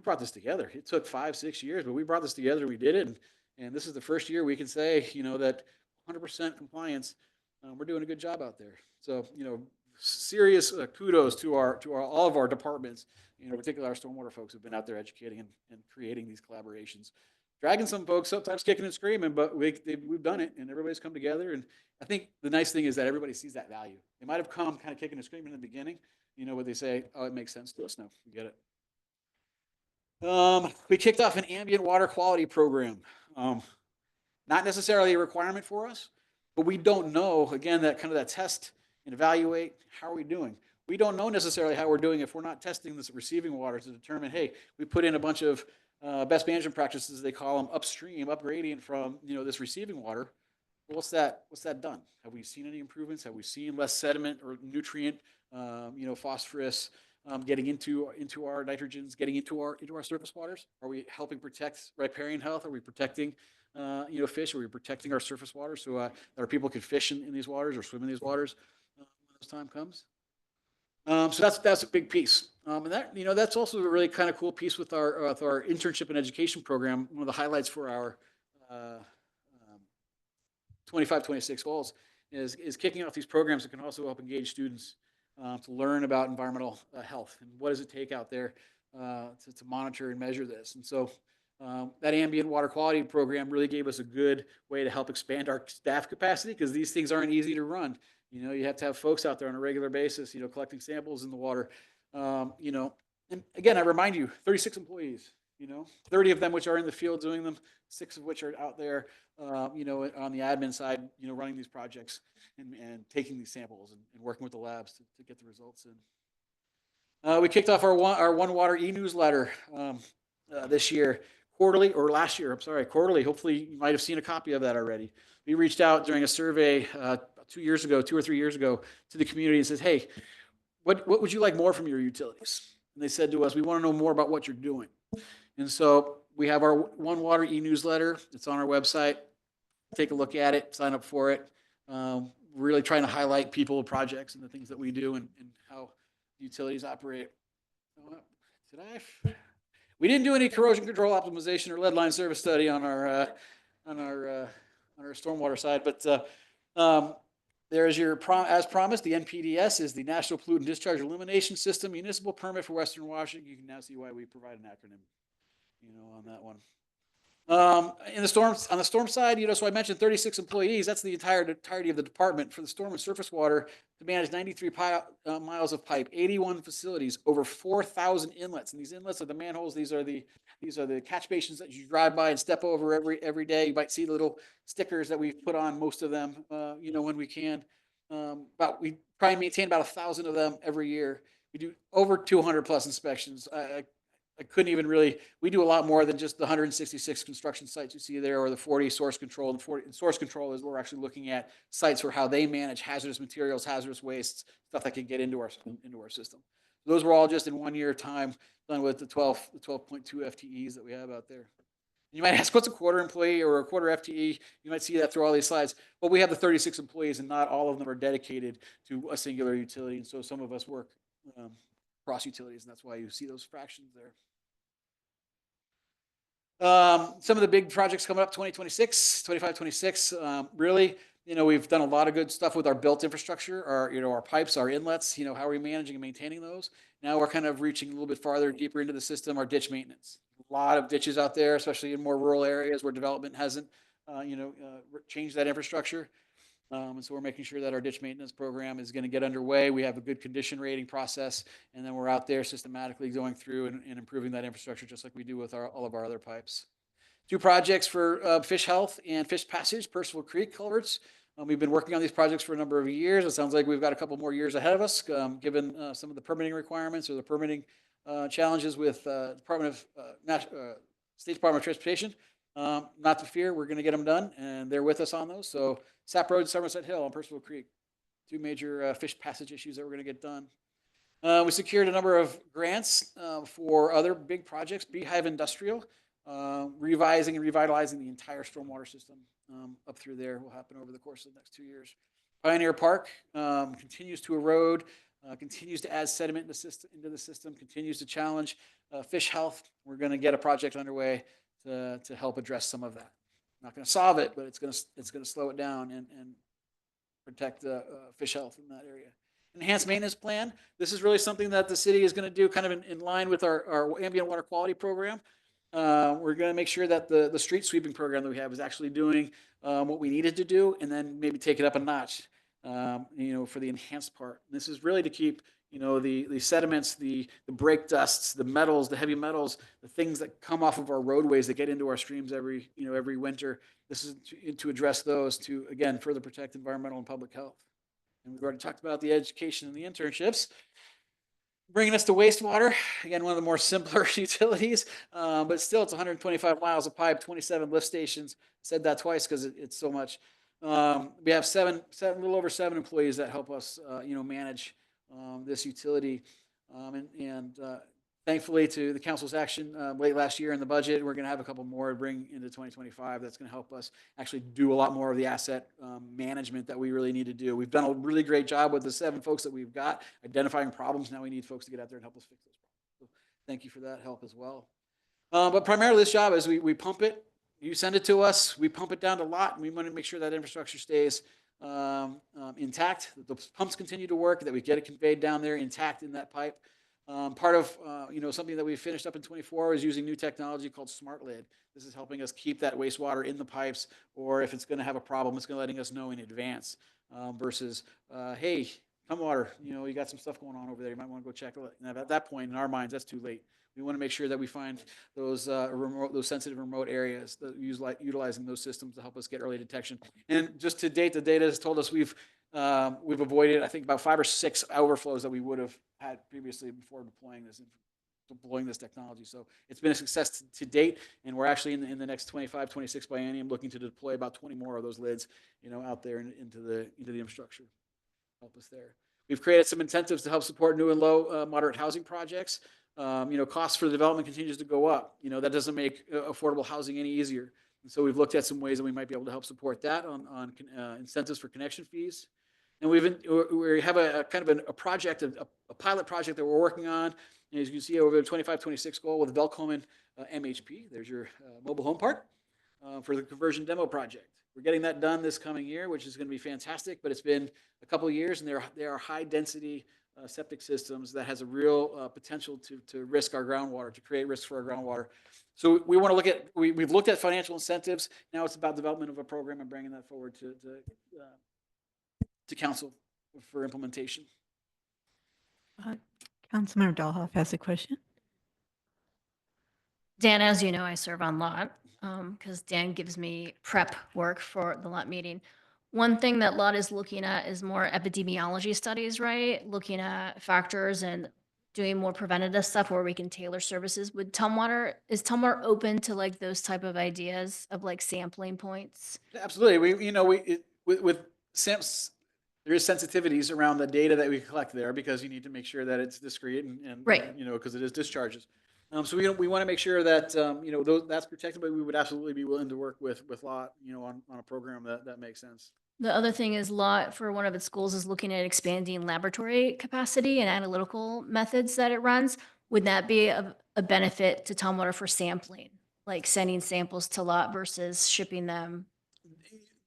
brought this together. It took 5-6 years, but we brought this together. We did it. And this is the first year we can say, that 100% compliance, we're doing a good job out there. So, serious kudos to all of our departments, particularly our stormwater folks who've been out there educating and creating these collaborations. Dragging some folks, sometimes kicking and screaming, but we've done it, and everybody's come together. And I think the nice thing is that everybody sees that value. They might have come kind of kicking and screaming in the beginning, but they say, oh, it makes sense to us now. We get it. We kicked off an ambient water quality program. Not necessarily a requirement for us, but we don't know, again, that test and evaluate, how are we doing? We don't know necessarily how we're doing if we're not testing this receiving water to determine, hey, we put in a bunch of best management practices, they call them, upstream, up gradient from, this receiving water. Well, what's that done? Have we seen any improvements? Have we seen less sediment or nutrient, phosphorus, getting into our nitrogens, getting into our surface waters? Are we helping protect riparian health? Are we protecting fish? Are we protecting our surface waters so that our people can fish in these waters or swim in these waters when this time comes? So that's a big piece. And that's also a really kind of cool piece with our internship and education program. One of the highlights for our 25-26 goals is kicking off these programs that can also help engage students to learn about environmental health and what does it take out there to monitor and measure this. And so that ambient water quality program really gave us a good way to help expand our staff capacity, because these things aren't easy to run. You have to have folks out there on a regular basis, collecting samples in the water. And again, I remind you, 36 employees, 30 of them which are in the field doing them, 6 of which are out there, on the admin side, running these projects and taking these samples and working with the labs to get the results in. We kicked off our One Water e-newsletter this year, quarterly. Hopefully you might have seen a copy of that already. We reached out during a survey 2 or 3 years ago to the community and says, hey, what would you like more from your utilities? And they said to us, we want to know more about what you're doing. And so we have our One Water e-newsletter. It's on our website. Take a look at it, sign up for it. We're really trying to highlight people, projects, and the things that we do and how utilities operate. We didn't do any corrosion control optimization or lead line service study on our stormwater side, but there's as promised, the NPDS is the National Pollutant Discharge Elimination System municipal permit for Western Washington. You can now see why we provide an acronym, on that one. On the storm side, so I mentioned 36 employees. That's the entirety of the department for the storm and surface water to manage 93 miles of pipe, 81 facilities, over 4,000 inlets. And these inlets are the manholes. These are the catch basins that you drive by and step over every day. You might see the little stickers that we've put on most of them, when we can. But we try and maintain about 1,000 of them every year. We do over 200 plus inspections. I couldn't even we do a lot more than just the 166 construction sites you see there, or the 40 source control. And source control is we're actually looking at sites for how they manage hazardous materials, hazardous wastes, stuff that can get into our system. Those were all just in 1 year time done with the 12.2 FTEs that we have out there. You might ask, what's a quarter employee or a quarter FTE? You might see that through all these slides. But we have the 36 employees, and not all of them are dedicated to a singular utility. And so some of us work cross utilities, and that's why you see those fractions there. Some of the big projects coming up, 25-26, really, we've done a lot of good stuff with our built infrastructure, our pipes, our inlets, how are we managing and maintaining those? Now we're kind of reaching a little bit farther, deeper into the system, our ditch maintenance. A lot of ditches out there, especially in more rural areas where development hasn't, changed that infrastructure. And so we're making sure that our ditch maintenance program is going to get underway. We have a good condition rating process, and then we're out there systematically going through and improving that infrastructure just like we do with all of our other pipes. 2 projects for fish health and fish passage, Percival Creek culverts. We've been working on these projects for a number of years. It sounds like we've got a couple more years ahead of us, given some of the permitting requirements or the permitting challenges with State Department of Transportation. Not to fear, we're going to get them done, and they're with us on those. So Sap Road, Somerset Hill, and Percival Creek, 2 major fish passage issues that we're going to get done. We secured a number of grants for other big projects. Beehive Industrial, revising and revitalizing the entire stormwater system up through there will happen over the course of the next 2 years. Pioneer Park continues to erode, continues to add sediment into the system, continues to challenge fish health. We're going to get a project underway to help address some of that. Not going to solve it, but it's going to slow it down and protect fish health in that area. Enhanced maintenance plan. This is really something that the city is going to do kind of in line with our ambient water quality program. We're going to make sure that the street sweeping program that we have is actually doing what we needed to do, and then maybe take it up a notch, for the enhanced part. And this is really to keep, the sediments, the brake dusts, the metals, the heavy metals, the things that come off of our roadways that get into our streams every winter. This is to address those to, again, further protect environmental and public health. And we've already talked about the education and the internships. Bringing us to wastewater, again, one of the more simpler utilities, but still it's 125 miles of pipe, 27 lift stations. Said that twice because it's so much. We have a little over 7 employees that help us, manage this utility. Thankfully to the council's action late last year in the budget, we're going to have a couple more to bring into 2025. That's going to help us actually do a lot more of the asset management that we really need to do. We've done a really great job with the 7 folks that we've got identifying problems. Now we need folks to get out there and help us fix those problems. So thank you for that help as well. But primarily this job is we pump it. You send it to us. We pump it down to lot, and we want to make sure that infrastructure stays intact, that the pumps continue to work, that we get it conveyed down there intact in that pipe. Part of something that we finished up in 24 is using new technology called Smart Lid. This is helping us keep that wastewater in the pipes, or if it's going to have a problem, it's going to letting us know in advance versus, hey, Tumwater, you got some stuff going on over there. You might want to go check it. Now, at that point, in our minds, that's too late. We want to make sure that we find those those sensitive remote areas, that utilizing those systems to help us get early detection. And just to date, the data has told us we've avoided, I think, about 5 or 6 overflows that we would have had previously before deploying this technology. So it's been a success to date, and we're actually in the next 25, 26 biennium looking to deploy about 20 more of those lids, out there into the infrastructure. Help us there. We've created some incentives to help support new and low moderate housing projects. Costs for the development continues to go up. That doesn't make affordable housing any easier. And so we've looked at some ways that we might be able to help support that on incentives for connection fees. And we have a kind of a project, a pilot project that we're working on. And as you can see over the 25-26 goal with the Belcomen MHP, there's your mobile home park for the conversion demo project. We're getting that done this coming year, which is going to be fantastic, but it's been a couple of years, and they are high density septic systems that has a real potential to risk our groundwater, to create risks for our groundwater. So we want to look at, we've looked at financial incentives. Now it's about development of a program and bringing that forward to council for implementation. Councilmember Dollhoff has a question. Dan, as you know, I serve on lot because Dan gives me prep work for the lot meeting. One thing that lot is looking at is more epidemiology studies, right? Looking at factors and doing more preventative stuff where we can tailor services. Is Tumwater open to like those type of ideas of like sampling points? Absolutely. With SAMPS, there is sensitivities around the data that we collect there because you need to make sure that it's discrete and right. Because it is discharges. So we want to make sure that that's protected, but we would absolutely be willing to work with lot on a program that makes sense. The other thing is lot for one of its schools is looking at expanding laboratory capacity and analytical methods that it runs. Would that be a benefit to Tumwater for sampling, like sending samples to lot versus shipping them?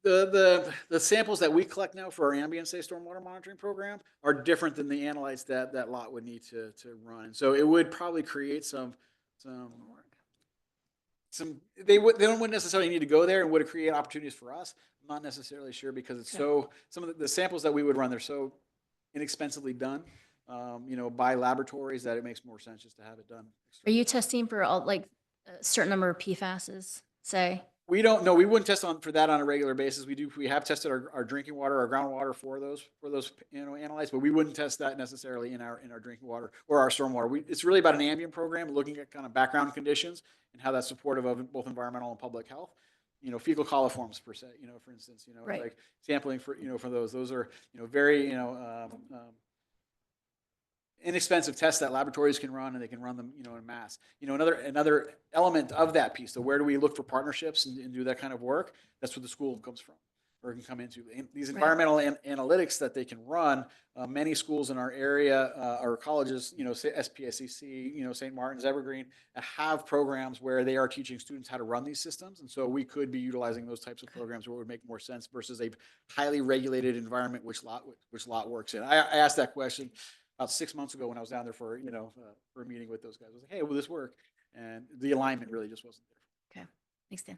the samples that we collect now for our ambient safe stormwater monitoring program are different than the analytes that lot would need to run. And so it would probably create some they wouldn't necessarily need to go there, and would it create opportunities for us? I'm not necessarily sure, because it's so, some of the samples that we would run, they're so inexpensively done, by laboratories, that it makes more sense just to have it done. Are you testing for all, like, a certain number of PFASs, say? We don't know. We wouldn't test for that on a regular basis. We have tested our drinking water, our groundwater for those analytes, but we wouldn't test that necessarily in our drinking water or our stormwater. It's really about an ambient program, looking at kind of background conditions and how that's supportive of both environmental and public health. Fecal coliforms per se, for instance, Right. like sampling for those are, very, inexpensive tests that laboratories can run, and they can run them, in mass. Another element of that piece. So where do we look for partnerships and do that kind of work? That's where the school comes from, or can come into. And these environmental analytics that they can run. Many schools in our area, or colleges, say SPSCC, St. Martin's, Evergreen, have programs where they are teaching students how to run these systems. And so we could be utilizing those types of programs where it would make more sense versus a highly regulated environment, which lot works in. I asked that question about 6 months ago when I was down there for a meeting with those guys. I was like, hey, will this work? And the alignment really just wasn't there. Okay, thanks, Dan.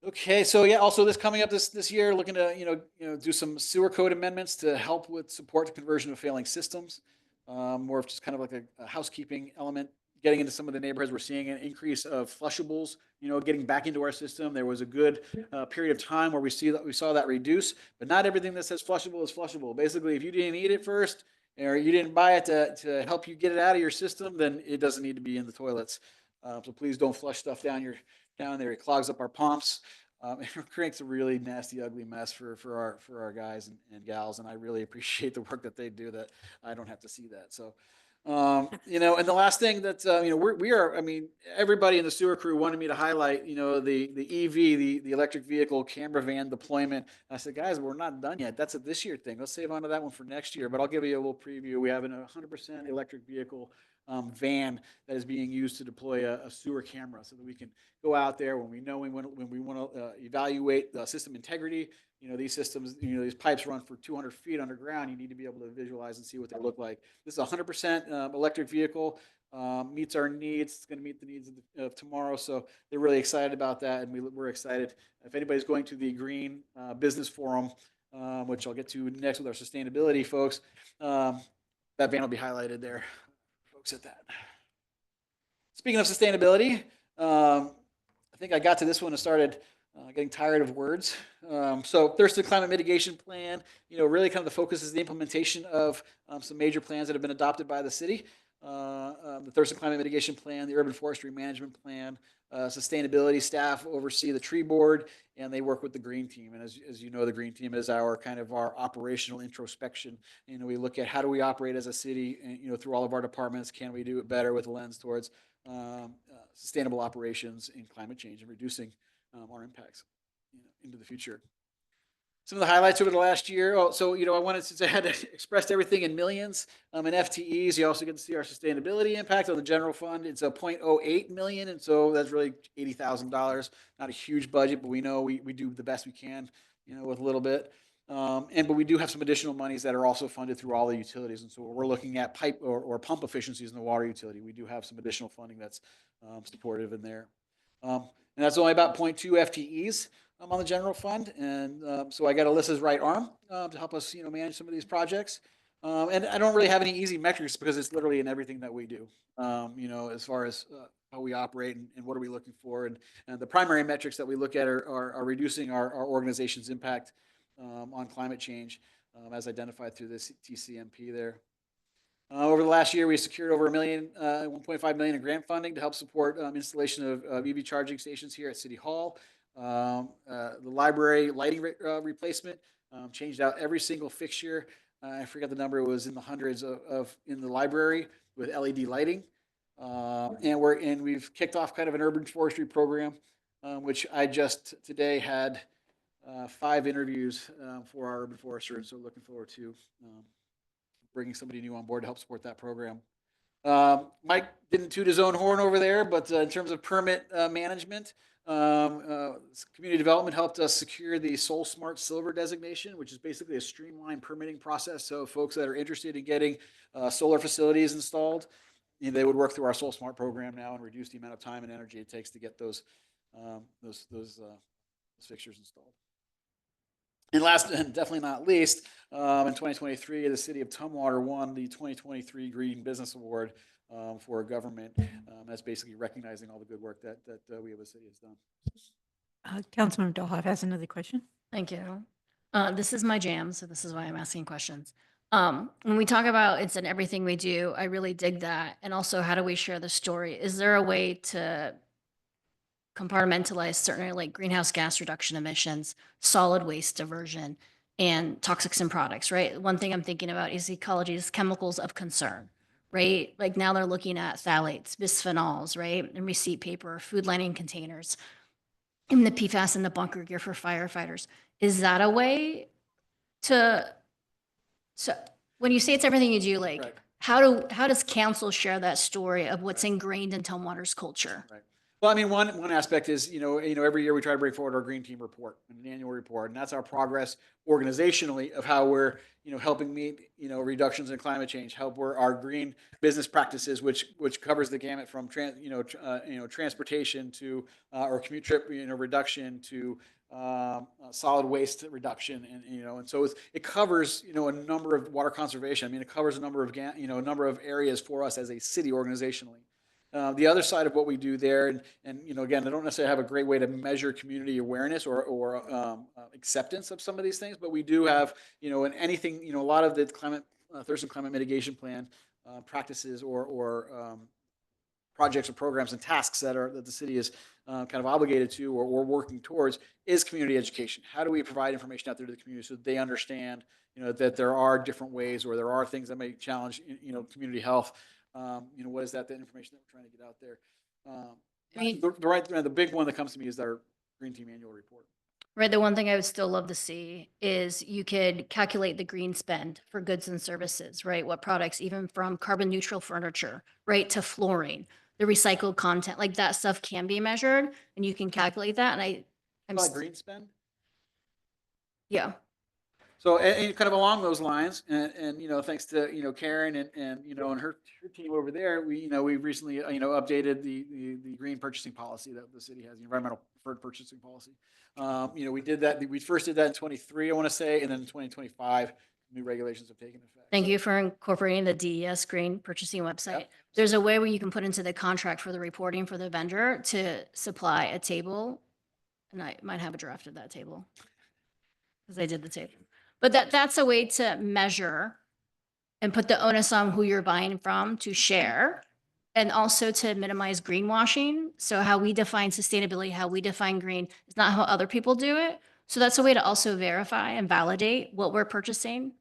Okay, so yeah, also this coming up this year, looking to do some sewer code amendments to help with support the conversion of failing systems. More of just kind of like a housekeeping element. Getting into some of the neighborhoods, we're seeing an increase of flushables, getting back into our system. There was a good period of time where we saw that reduce, but not everything that says flushable is flushable. Basically, if you didn't eat it first, or you didn't buy it to help you get it out of your system, then it doesn't need to be in the toilets. So please don't flush stuff down there. It clogs up our pumps. It creates a really nasty, ugly mess for our guys and gals, and I really appreciate the work that they do, that I don't have to see that. So. And the last thing that, everybody in the sewer crew wanted me to highlight, the EV, the electric vehicle camera van deployment. And I said, guys, we're not done yet. That's a this year thing. Let's save on to that one for next year, but I'll give you a little preview. We have a 100% electric vehicle van that is being used to deploy a sewer camera, so that we can go out there when we want to evaluate the system integrity. These systems, these pipes run for 200 feet underground. You need to be able to visualize and see what they look like. This is a 100% electric vehicle, meets our needs. It's going to meet the needs of tomorrow. So they're really excited about that, and we're excited. If anybody's going to the Green Business Forum, which I'll get to next with our sustainability folks, that van will be highlighted there. Folks at that. Speaking of sustainability, I think I got to this one and started getting tired of words. So Thurston Climate Mitigation Plan, really kind of the focus is the implementation of some major plans that have been adopted by the city. The Thurston Climate Mitigation Plan, the Urban Forestry Management Plan, sustainability staff oversee the tree board, and they work with the green team. And as you know, the green team is our operational introspection. We look at how do we operate as a city, and, through all of our departments. Can we do it better with a lens towards sustainable operations in climate change and reducing our impacts into the future. Some of the highlights over the last year. I wanted, since I had expressed everything in millions in FTEs, you also get to see our sustainability impact on the general fund. It's a 0.08 million, and so that's really $80,000. Not a huge budget, but we know we do the best we can, with a little bit. But we do have some additional monies that are also funded through all the utilities, and so we're looking at pipe or pump efficiencies in the water utility. We do have some additional funding that's supportive in there. And that's only about 0.2 FTEs on the general fund. And so I got Alyssa's right arm to help us, manage some of these projects. And I don't really have any easy metrics because it's literally in everything that we do, as far as how we operate and what are we looking for. And the primary metrics that we look at are reducing our organization's impact on climate change, as identified through this TCMP there. Over the last year, we secured over $1.5 million in grant funding to help support installation of EV charging stations here at City Hall. The library lighting replacement, changed out every single fixture. I forgot the number; it was in the hundreds in the library with LED lighting. And we've kicked off kind of an urban forestry program, which I just today had 5 interviews for our urban forester, and so looking forward to bringing somebody new on board to help support that program. Mike didn't toot his own horn over there, but in terms of permit management, Community development helped us secure the Soul Smart Silver designation, which is basically a streamlined permitting process. So folks that are interested in getting solar facilities installed, they would work through our Soul Smart program now and reduce the amount of time and energy it takes to get those fixtures installed. And last and definitely not least, in 2023, the city of Tumwater won the 2023 Green Business Award for government. That's basically recognizing all the good work that we as a city has done. Councilmember Dolhoff has another question. Thank you. This is my jam, so this is why I'm asking questions. When we talk about it's in everything we do, I really dig that. And also, how do we share the story? Is there a way to compartmentalize certain like greenhouse gas reduction emissions, solid waste diversion, and toxics and products, right? One thing I'm thinking about is ecology, is chemicals of concern, right? Like now they're looking at phthalates, bisphenols, right? And receipt paper, food lining containers, and the PFAS and the bunker gear for firefighters. Is that a way to, so when you say it's everything you do, like Right. how does council share that story of what's ingrained in Tumwater's culture? Right. Well, I mean, one aspect is, every year we try to bring forward our Green Team report, an annual report, and that's our progress organizationally of how we're, helping meet, reductions in climate change, help our green business practices, which covers the gamut from transportation to or commute trip, reduction to solid waste reduction, and so it covers, a number of water conservation. I mean, it covers a number of a number of areas for us as a city organizationally. The other side of what we do there, and again, I don't necessarily have a great way to measure community awareness or acceptance of some of these things, but we do have, in anything, a lot of the Thurston Climate Mitigation Plan practices or projects or programs and tasks that the city is kind of obligated to or we're working towards is community education. How do we provide information out there to the community so that they understand, that there are different ways or there are things that may challenge, community health. What is that information that we're trying to get out there? I mean, the big one that comes to me is our Green Team annual report. Right. The one thing I would still love to see is you could calculate the green spend for goods and services, right? What products, even from carbon neutral furniture, right, to flooring, the recycled content, like that stuff can be measured and you can calculate that. And I'm Green spend? Yeah. So, and kind of along those lines, and thanks to Karen and her team over there, we recently updated the green purchasing policy that the city has, the environmental preferred purchasing policy. We did that. We first did that in 23, I want to say, and then in 2025, new regulations have taken effect. Thank you for incorporating the DES green purchasing website. Yep. There's a way where you can put into the contract for the reporting for the vendor to supply a table, and I might have a draft of that table because I did the table. But that's a way to measure and put the onus on who you're buying from to share and also to minimize greenwashing. So how we define sustainability, how we define green is not how other people do it. So that's a way to also verify and validate what we're purchasing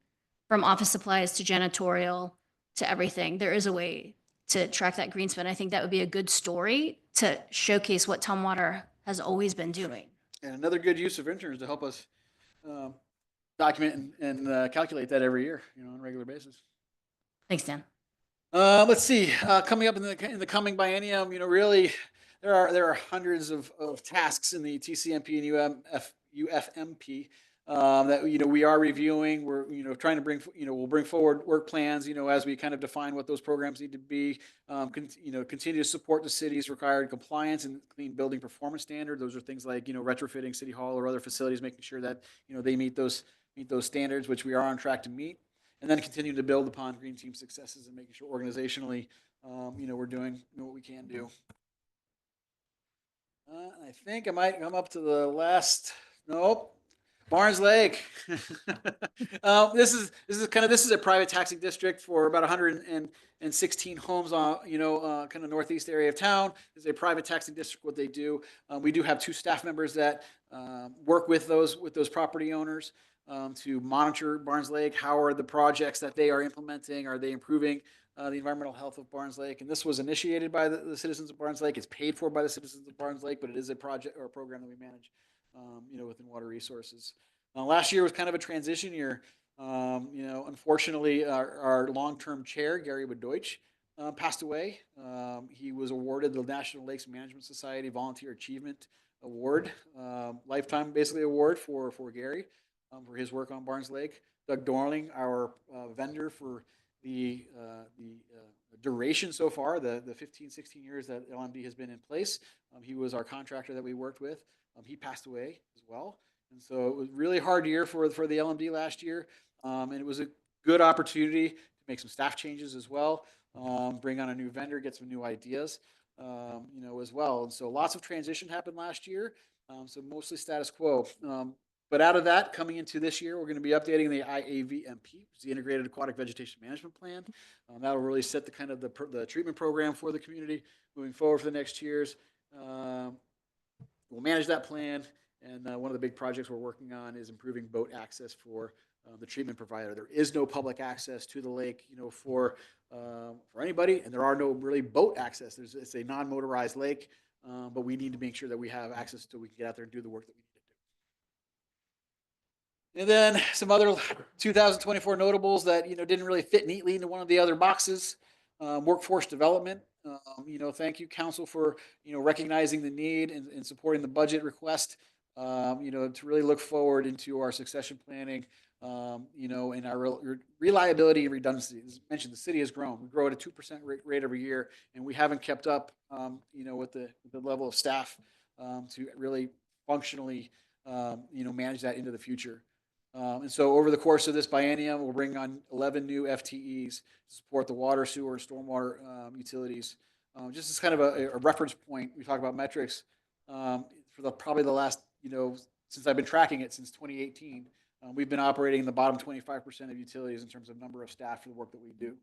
from office supplies to janitorial to everything. There is a way to track that green spend. I think that would be a good story to showcase what Tumwater has always been doing. And another good use of interns to help us document and calculate that every year, on a regular basis. Thanks, Dan. Let's see. Coming up in the coming biennium, really, there are hundreds of tasks in the TCMP and UFMP that we are reviewing. We're trying to bring we'll bring forward work plans as we kind of define what those programs need to be. Continue to support the city's required compliance and clean building performance standard. Those are things like retrofitting City Hall or other facilities, making sure that they meet those standards, which we are on track to meet, and then continue to build upon Green Team successes and making sure organizationally, we're doing what we can do. I think I might come up to the last. Nope. Barnes Lake. This is a private taxing district for about 116 homes on kind of northeast area of town. This is a private taxing district. What they do, we do have 2 staff members that work with those property owners to monitor Barnes Lake. How are the projects that they are implementing? Are they improving the environmental health of Barnes Lake? And this was initiated by the citizens of Barnes Lake. It's paid for by the citizens of Barnes Lake, but it is a project or a program that we manage, within Water Resources. Last year was kind of a transition year. Unfortunately, our long-term chair, Gary Bedeutsch, passed away. He was awarded the National Lakes Management Society Volunteer Achievement award, lifetime basically award for Gary for his work on Barnes Lake. Doug Dorling, our vendor for the duration so far, the 15, 16 years that LMD has been in place. He was our contractor that we worked with. He passed away as well. And so it was a really hard year for the LMD last year. And it was a good opportunity to make some staff changes as well, bring on a new vendor, get some new ideas, as well. And so lots of transition happened last year. So mostly status quo. But out of that, coming into this year, we're going to be updating the IAVMP, which is the Integrated Aquatic Vegetation Management Plan. That will really set the kind of the treatment program for the community moving forward for the next years. We'll manage that plan. And one of the big projects we're working on is improving boat access for the treatment provider. There is no public access to the lake, for anybody, and there are no really boat access. It's a non-motorized lake, but we need to make sure that we have access so we can get out there and do the work that we need to do. And then some other 2024 notables that didn't really fit neatly into one of the other boxes. Workforce development. Thank you, Council, for recognizing the need and supporting the budget request. To really look forward into our succession planning, and our reliability and redundancy. As mentioned, the city has grown. We grow at a 2% rate every year, and we haven't kept up, with the level of staff to really functionally, manage that into the future. And so over the course of this biennium, we'll bring on 11 new FTEs to support the water, sewer, stormwater utilities. Just as kind of a reference point, we talk about metrics for probably the last, since I've been tracking it since 2018, we've been operating in the bottom 25% of utilities in terms of number of staff for the work that we do.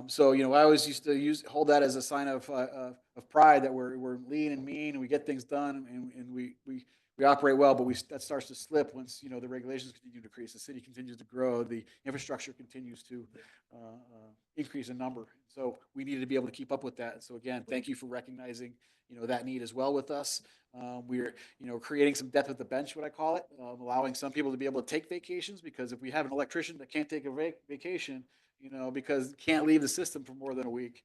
So, I always used to hold that as a sign of pride that we're lean and mean and we get things done and we operate well, but that starts to slip once, the regulations continue to decrease, the city continues to grow, the infrastructure continues to increase in number. So we needed to be able to keep up with that. So again, thank you for recognizing, that need as well with us. We're, creating some depth at the bench, what I call it, allowing some people to be able to take vacations, because if we have an electrician that can't take a vacation, because can't leave the system for more than a week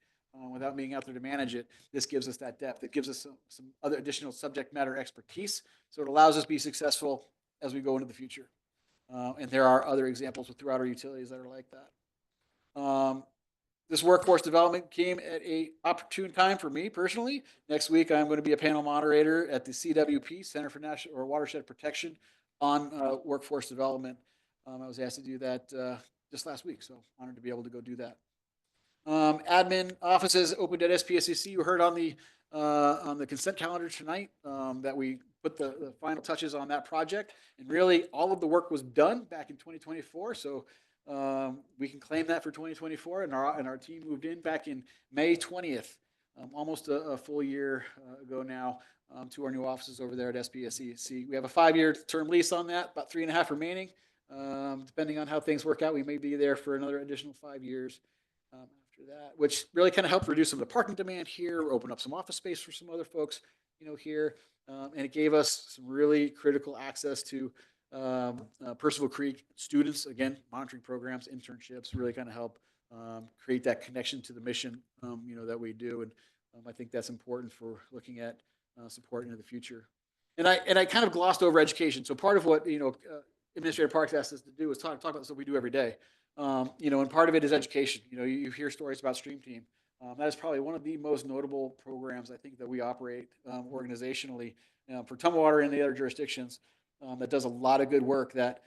without being out there to manage it, this gives us that depth. It gives us some other additional subject matter expertise. So it allows us to be successful as we go into the future. And there are other examples throughout our utilities that are like that. This workforce development came at an opportune time for me personally. Next week, I'm going to be a panel moderator at the CWP, Center for National or Watershed Protection, on workforce development. I was asked to do that just last week, so honored to be able to go do that. Admin offices opened at SPSCC. You heard on the consent calendar tonight that we put the final touches on that project, and really all of the work was done back in 2024. So we can claim that for 2024, and our team moved in back in May 20th, almost a full year ago now, to our new offices over there at SPSCC. We have a 5-year term lease on that, about 3.5 remaining. Depending on how things work out, we may be there for another additional 5 years after that, which really kind of helped reduce some of the parking demand here, open up some office space for some other folks, here, and it gave us some really critical access to Percival Creek students, again, monitoring programs, internships, really kind of help create that connection to the mission, that we do, and I think that's important for looking at support into the future. And I kind of glossed over education. So part of what Administrator Parks asked us to do is talk about the stuff we do every day. And part of it is education. You hear stories about Stream Team. That is probably one of the most notable programs I think that we operate organizationally for Tumwater and the other jurisdictions. That does a lot of good work that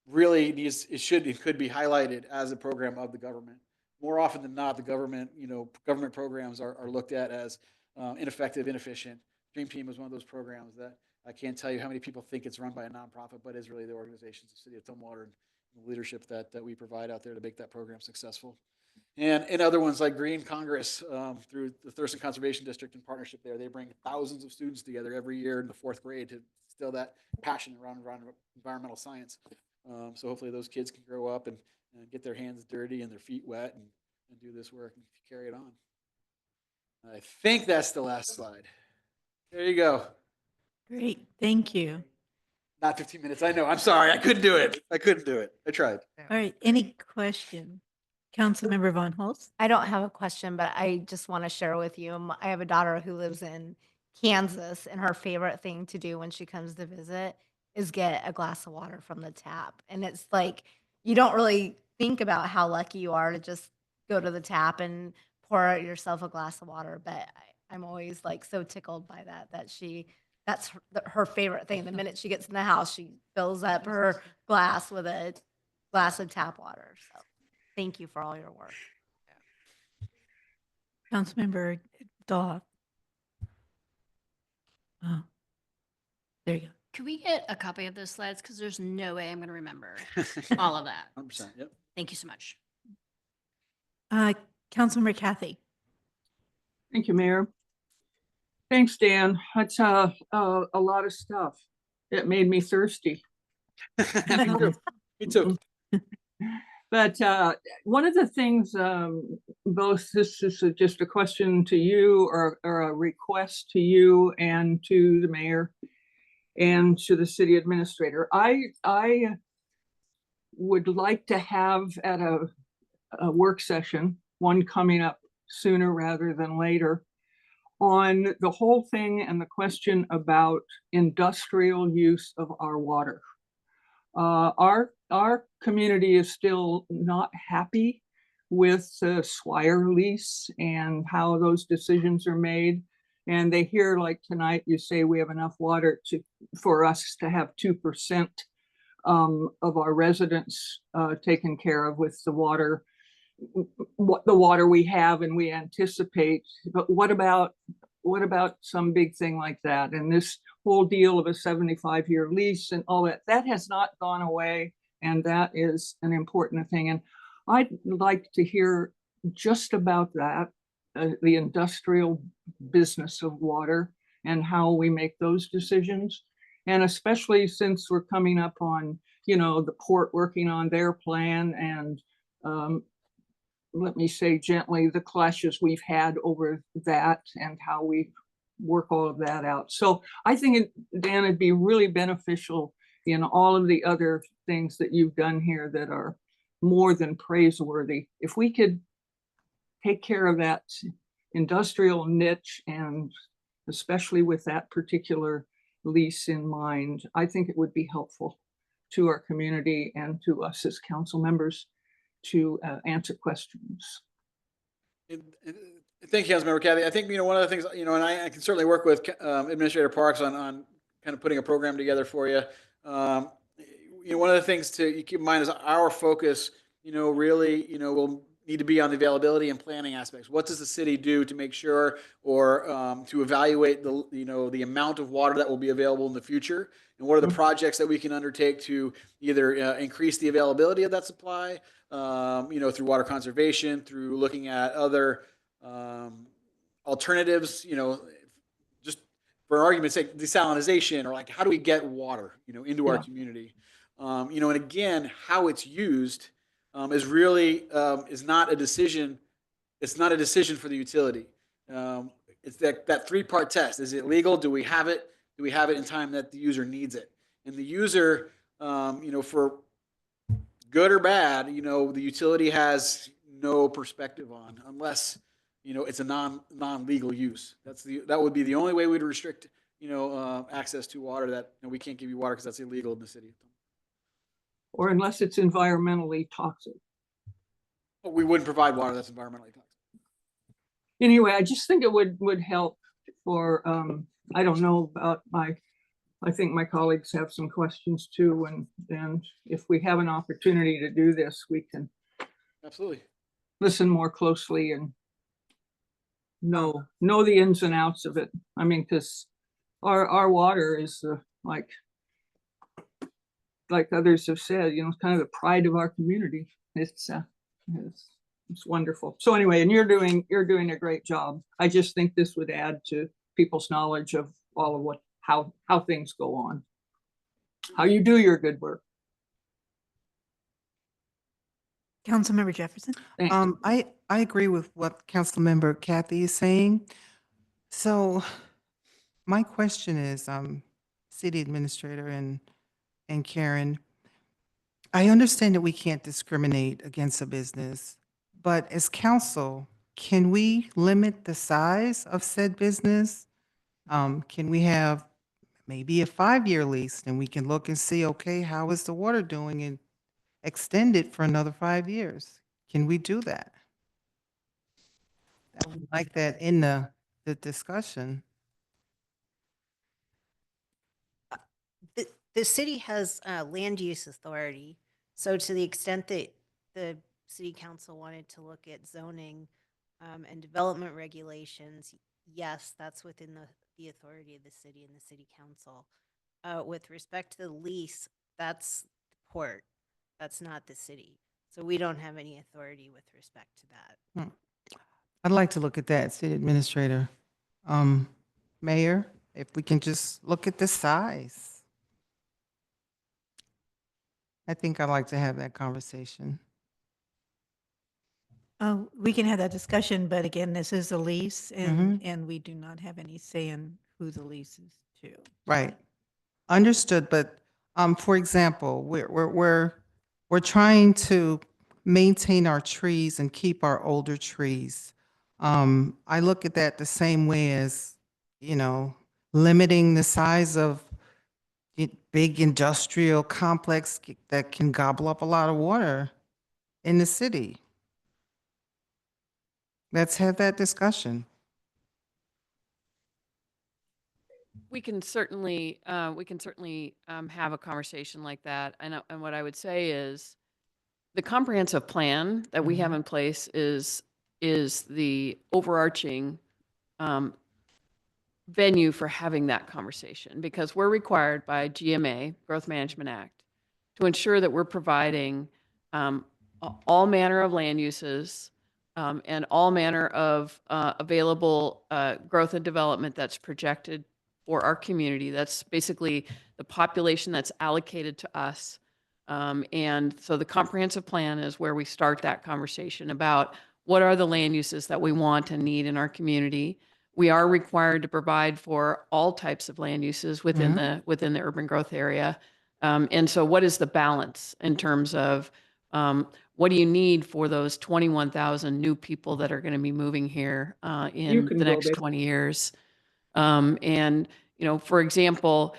really could be highlighted as a program of the government. More often than not, the government programs are looked at as ineffective, inefficient. Dream Team is one of those programs that I can't tell you how many people think it's run by a nonprofit, but is really the organizations, the City of Tumwater, and the leadership that we provide out there to make that program successful. And other ones like Green Congress through the Thurston Conservation District in partnership there, they bring thousands of students together every year in the 4th grade to instill that passion around environmental science. So hopefully those kids can grow up and get their hands dirty and their feet wet and do this work and carry it on. I think that's the last slide. There you go. Great, thank you. Not 15 minutes, I know. I'm sorry, I couldn't do it. I tried. All right, any question? Councilmember Von Holst? I don't have a question, but I just want to share with you. I have a daughter who lives in Kansas, and her favorite thing to do when she comes to visit is get a glass of water from the tap. And it's like, you don't really think about how lucky you are to just go to the tap and pour out yourself a glass of water. But I'm always like so tickled by that, that's her favorite thing. The minute she gets in the house, she fills up her glass with a glass of tap water. So thank you for all your work. Councilmember Dahl. Oh, there you go. Could we get a copy of those slides? Because there's no way I'm going to remember all of that. 100%, yep. Thank you so much. Councilmember Kathy. Thank you, Mayor. Thanks, Dan. That's a lot of stuff. It made me thirsty. Me too. But one of the things, both this is just a question to you or a request to you and to the mayor and to the city administrator. I would like to have at a work session, one coming up sooner rather than later, on the whole thing and the question about industrial use of our water. Our community is still not happy with the Swire lease and how those decisions are made. And they hear, like tonight, you say we have enough water for us to have 2% of our residents taken care of with the water we have and we anticipate. But what about some big thing like that? And this whole deal of a 75-year lease and all that has not gone away. And that is an important thing. And I'd like to hear just about that, the industrial business of water and how we make those decisions. And especially since we're coming up on, the port working on their plan and let me say gently, the clashes we've had over that and how we work all of that out. So I think, Dan, it'd be really beneficial in all of the other things that you've done here that are more than praiseworthy. If we could take care of that industrial niche, and especially with that particular lease in mind, I think it would be helpful to our community and to us as council members to answer questions. Thank you, Councilmember Kathy. I think, one of the things, and I can certainly work with Administrator Parks on kind of putting a program together for you. One of the things to keep in mind is our focus, really, will need to be on the availability and planning aspects. What does the city do to make sure or to evaluate the amount of water that will be available in the future? And what are the projects that we can undertake to either increase the availability of that supply, through water conservation, through looking at other alternatives, just for argument's sake, desalinization, or like how do we get water, into our community? And again, how it's used is really is not a decision. It's not a decision for the utility. It's that three-part test. Is it legal? Do we have it? Do we have it in time that the user needs it? And the user, for good or bad, the utility has no perspective on unless, it's a non-legal use. That would be the only way we'd restrict, access to water, that we can't give you water because that's illegal in the city. Or unless it's environmentally toxic. But we wouldn't provide water that's environmentally toxic. Anyway, I just think it would help for, I don't know about I think my colleagues have some questions too. And if we have an opportunity to do this, we can absolutely listen more closely and know the ins and outs of it. I mean, because our water is like others have said, it's kind of the pride of our community. It's wonderful. So anyway, and you're doing a great job. I just think this would add to people's knowledge of all of how things go on, how you do your good work. Councilmember Jefferson. I agree with what Councilmember Kathy is saying. So my question is, City Administrator and Karen, I understand that we can't discriminate against a business, but as council, can we limit the size of said business Can we have maybe a 5-year lease and we can look and see, okay, how is the water doing and extend it for another 5 years? Can we do that? I would like that in the discussion. The city has land use authority. So to the extent that the city council wanted to look at zoning and development regulations, yes, that's within the authority of the city and the city council. With respect to the lease, that's the port. That's not the city. So we don't have any authority with respect to that. I'd like to look at that, City Administrator. Mayor, if we can just look at the size. I think I'd like to have that conversation. We can have that discussion, but again, this is a lease and we do not have any say in who the lease is to. Right. Understood, but for example, we're trying to maintain our trees and keep our older trees. I look at that the same way as, limiting the size of big industrial complex that can gobble up a lot of water in the city. Let's have that discussion. We can certainly have a conversation like that. And what I would say is the comprehensive plan that we have in place is the overarching venue for having that conversation, because we're required by GMA, Growth Management Act, to ensure that we're providing all manner of land uses and all manner of available growth and development that's projected for our community. That's basically the population that's allocated to us. And so the comprehensive plan is where we start that conversation about what are the land uses that we want and need in our community. We are required to provide for all types of land uses within the urban growth area. And so what is the balance in terms of what do you need for those 21,000 new people that are going to be moving here in the next 20 years? And, for example,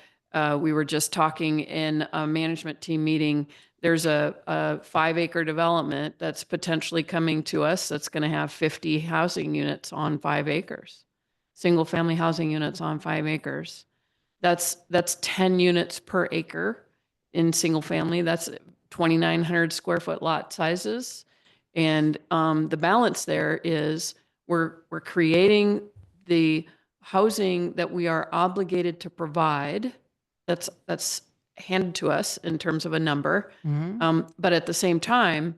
we were just talking in a management team meeting, there's a 5-acre development that's potentially coming to us that's going to have 50 housing units on 5 acres, single family housing units on 5 acres. That's 10 units per acre in single family. That's 2,900 square foot lot sizes. And the balance there is we're creating the housing that we are obligated to provide. That's handed to us in terms of a number. But at the same time,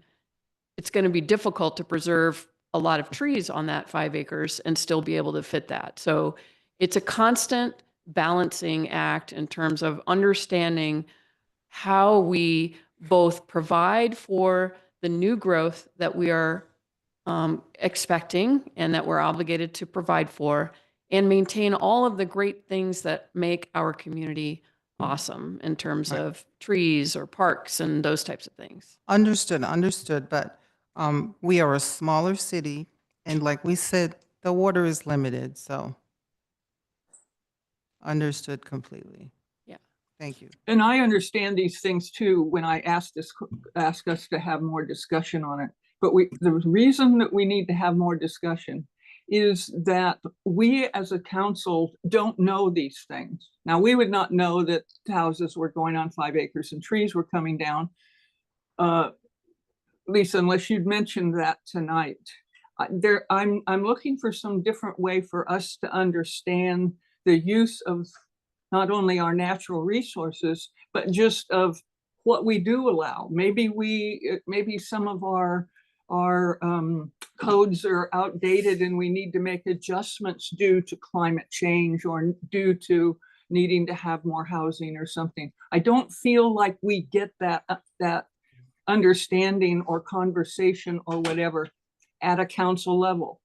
it's going to be difficult to preserve a lot of trees on that 5 acres and still be able to fit that. So it's a constant balancing act in terms of understanding how we both provide for the new growth that we are expecting and that we're obligated to provide for, and maintain all of the great things that make our community awesome in terms of trees or parks and those types of things. Understood. But we are a smaller city, and like we said, the water is limited, so understood completely. Yeah. Thank you. And I understand these things too when I ask us to have more discussion on it. But the reason that we need to have more discussion is that we as a council don't know these things. Now, we would not know that houses were going on 5 acres and trees were coming down. Lisa, unless you'd mentioned that tonight. I'm looking for some different way for us to understand the use of not only our natural resources, but just of what we do allow. Maybe some of our codes are outdated and we need to make adjustments due to climate change or due to needing to have more housing or something. I don't feel like we get that understanding or conversation or whatever at a council level.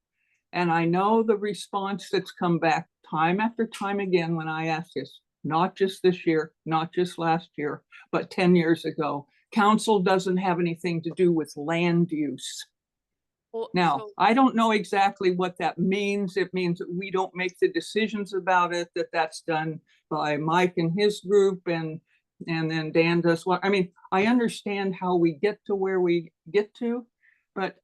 And I know the response that's come back time after time again when I ask this, not just this year, not just last year, but 10 years ago. Council doesn't have anything to do with land use. Well, Now, so- I don't know exactly what that means. It means that we don't make the decisions about it, that that's done by Mike and his group, and then Dan does what, I mean, I understand how we get to where we get to, but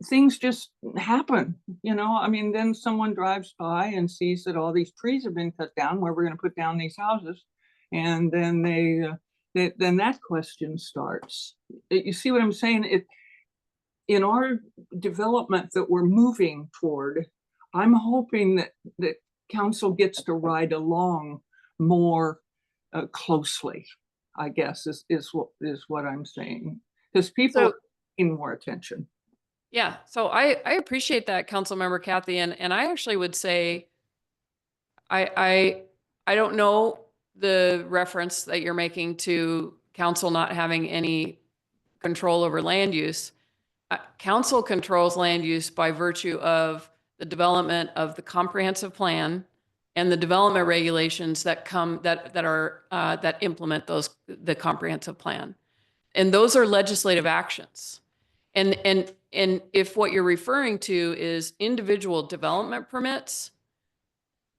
things just happen, you know? I mean, then someone drives by and sees that all these trees have been cut down, where we're gonna put down these houses. And then then that question starts. You see what I'm saying? In our development that we're moving toward, I'm hoping that council gets to ride along more closely, I guess, is what I'm saying. Because people So- are paying more attention. Yeah, so I appreciate that, Councilmember Kathy, and I actually would say I don't know the reference that you're making to council not having any control over land use. Council controls land use by virtue of the development of the comprehensive plan and the development regulations that come that implement the comprehensive plan, and those are legislative actions. And if what you're referring to is individual development permits,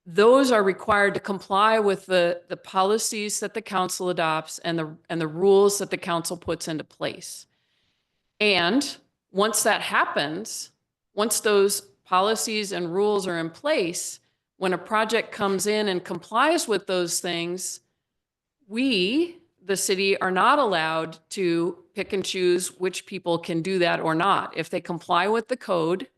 those are required to comply with the policies that the council adopts and the rules that the council puts into place. And once that happens, once those policies and rules are in place, when a project comes in and complies with those things, we, the city, are not allowed to pick and choose which people can do that or not. If they comply with the code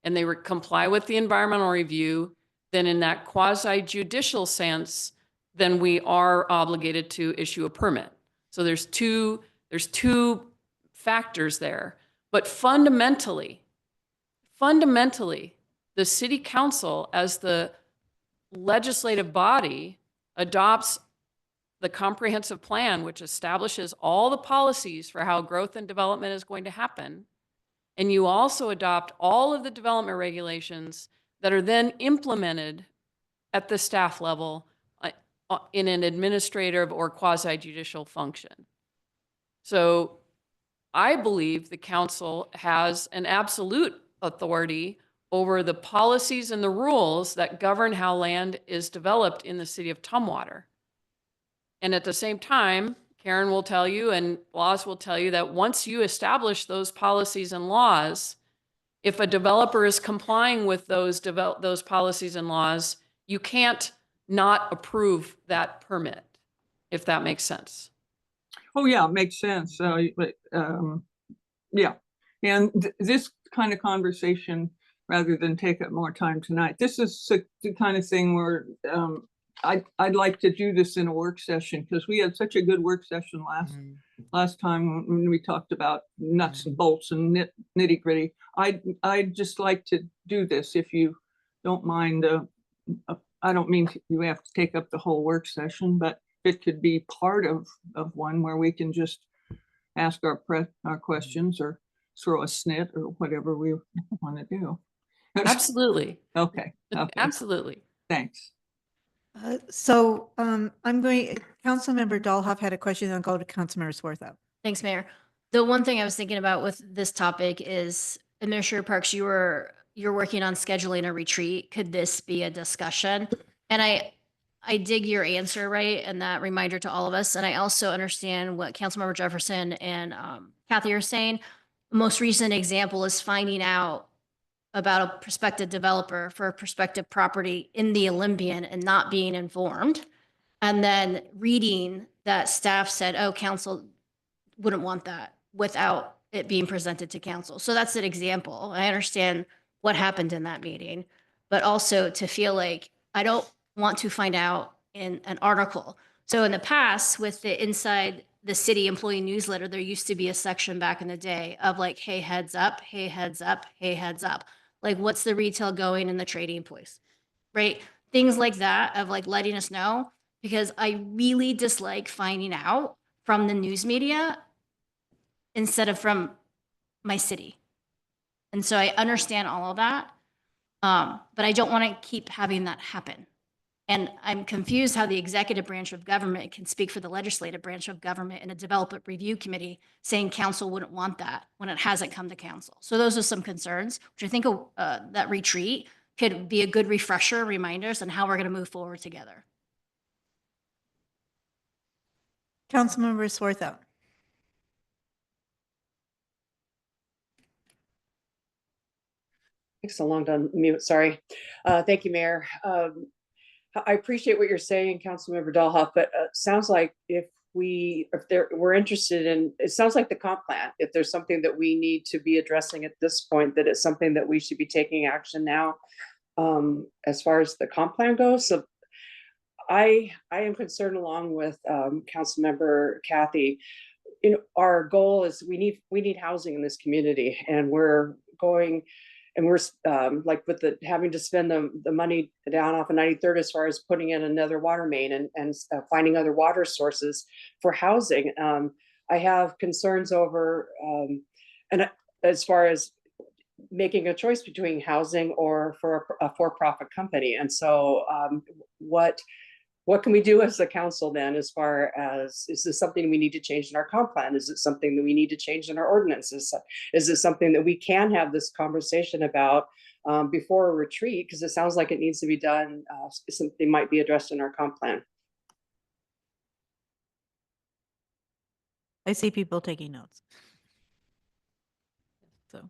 and they comply with the environmental review, then in that quasi-judicial sense, then we are obligated to issue a permit. So there's two factors there. But fundamentally, the city council as the legislative body adopts the comprehensive plan, which establishes all the policies for how growth and development is going to happen. And you also adopt all of the development regulations that are then implemented at the staff level in an administrative or quasi-judicial function. So I believe the council has an absolute authority over the policies and the rules that govern how land is developed in the city of Tumwater. And at the same time, Karen will tell you and laws will tell you that once you establish those policies and laws, if a developer is complying with those policies and laws, you can't not approve that permit, if that makes sense. Oh, yeah, it makes sense. Yeah. And this kind of conversation, rather than take up more time tonight, this is the kind of thing where I'd like to do this in a work session, because we had such a good work session last time when we talked about nuts and bolts and nitty gritty. I'd just like to do this, if you don't mind. I don't mean you have to take up the whole work session, but it could be part of one where we can just ask our questions or throw a snit or whatever we want to do. Absolutely. Okay. Absolutely. Thanks. Councilmember Dahlhoff had a question, then I'll go to Councilmember Swarthout. Thanks, Mayor. The one thing I was thinking about with this topic is, Administrator Parks, you're working on scheduling a retreat. Could this be a discussion? And I dig your answer, right? And that reminder to all of us. And I also understand what Councilmember Jefferson and Kathy are saying. The most recent example is finding out about a prospective developer for a prospective property in the Olympian and not being informed. And then reading that staff said, oh, council wouldn't want that without it being presented to council. So that's an example. I understand what happened in that meeting, but also to feel like I don't want to find out in an article. So in the past, with the Inside the City employee newsletter, there used to be a section back in the day of like, hey, heads up, hey, heads up, hey, heads up. Like, what's the retail going in the trading place, right? Things like that of like letting us know, because I really dislike finding out from the news media instead of from my city. And so I understand all of that, but I don't want to keep having that happen. And I'm confused how the executive branch of government can speak for the legislative branch of government in a development review committee saying council wouldn't want that when it hasn't come to council. So those are some concerns, which I think that retreat could be a good refresher, reminders on how we're going to move forward together. Councilmember Swarthout. Takes so long to unmute, sorry. Thank you, Mayor. I appreciate what you're saying, Councilmember Dahlhoff, but sounds like we're interested in, it sounds like the comp plan, if there's something that we need to be addressing at this point, that it's something that we should be taking action now, as far as the comp plan goes. So I am concerned, along with Councilmember Kathy. Our goal is we need housing in this community, and we're like with having to spend the money down off of 93rd as far as putting in another water main and finding other water sources for housing. I have concerns over and as far as making a choice between housing or for a for-profit company. And so what can we do as a council then, as far as, is this something we need to change in our comp plan? Is it something that we need to change in our ordinances? Is it something that we can have this conversation about before a retreat? Because it sounds like it needs to be done, something might be addressed in our comp plan. I see people taking notes. So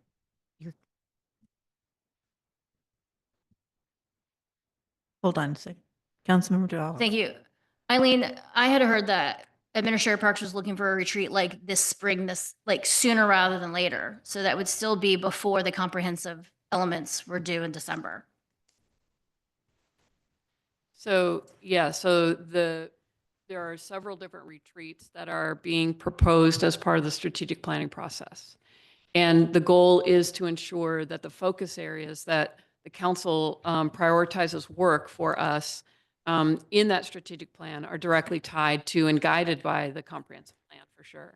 hold on a second. Councilmember Dahlhoff. Thank you. Eileen, I had heard that Administrator Parks was looking for a retreat like this spring, like sooner rather than later. So that would still be before the comprehensive elements were due in December. So, yeah, there are several different retreats that are being proposed as part of the strategic planning process. And the goal is to ensure that the focus areas that the council prioritizes work for us in that strategic plan are directly tied to and guided by the comprehensive plan, for sure.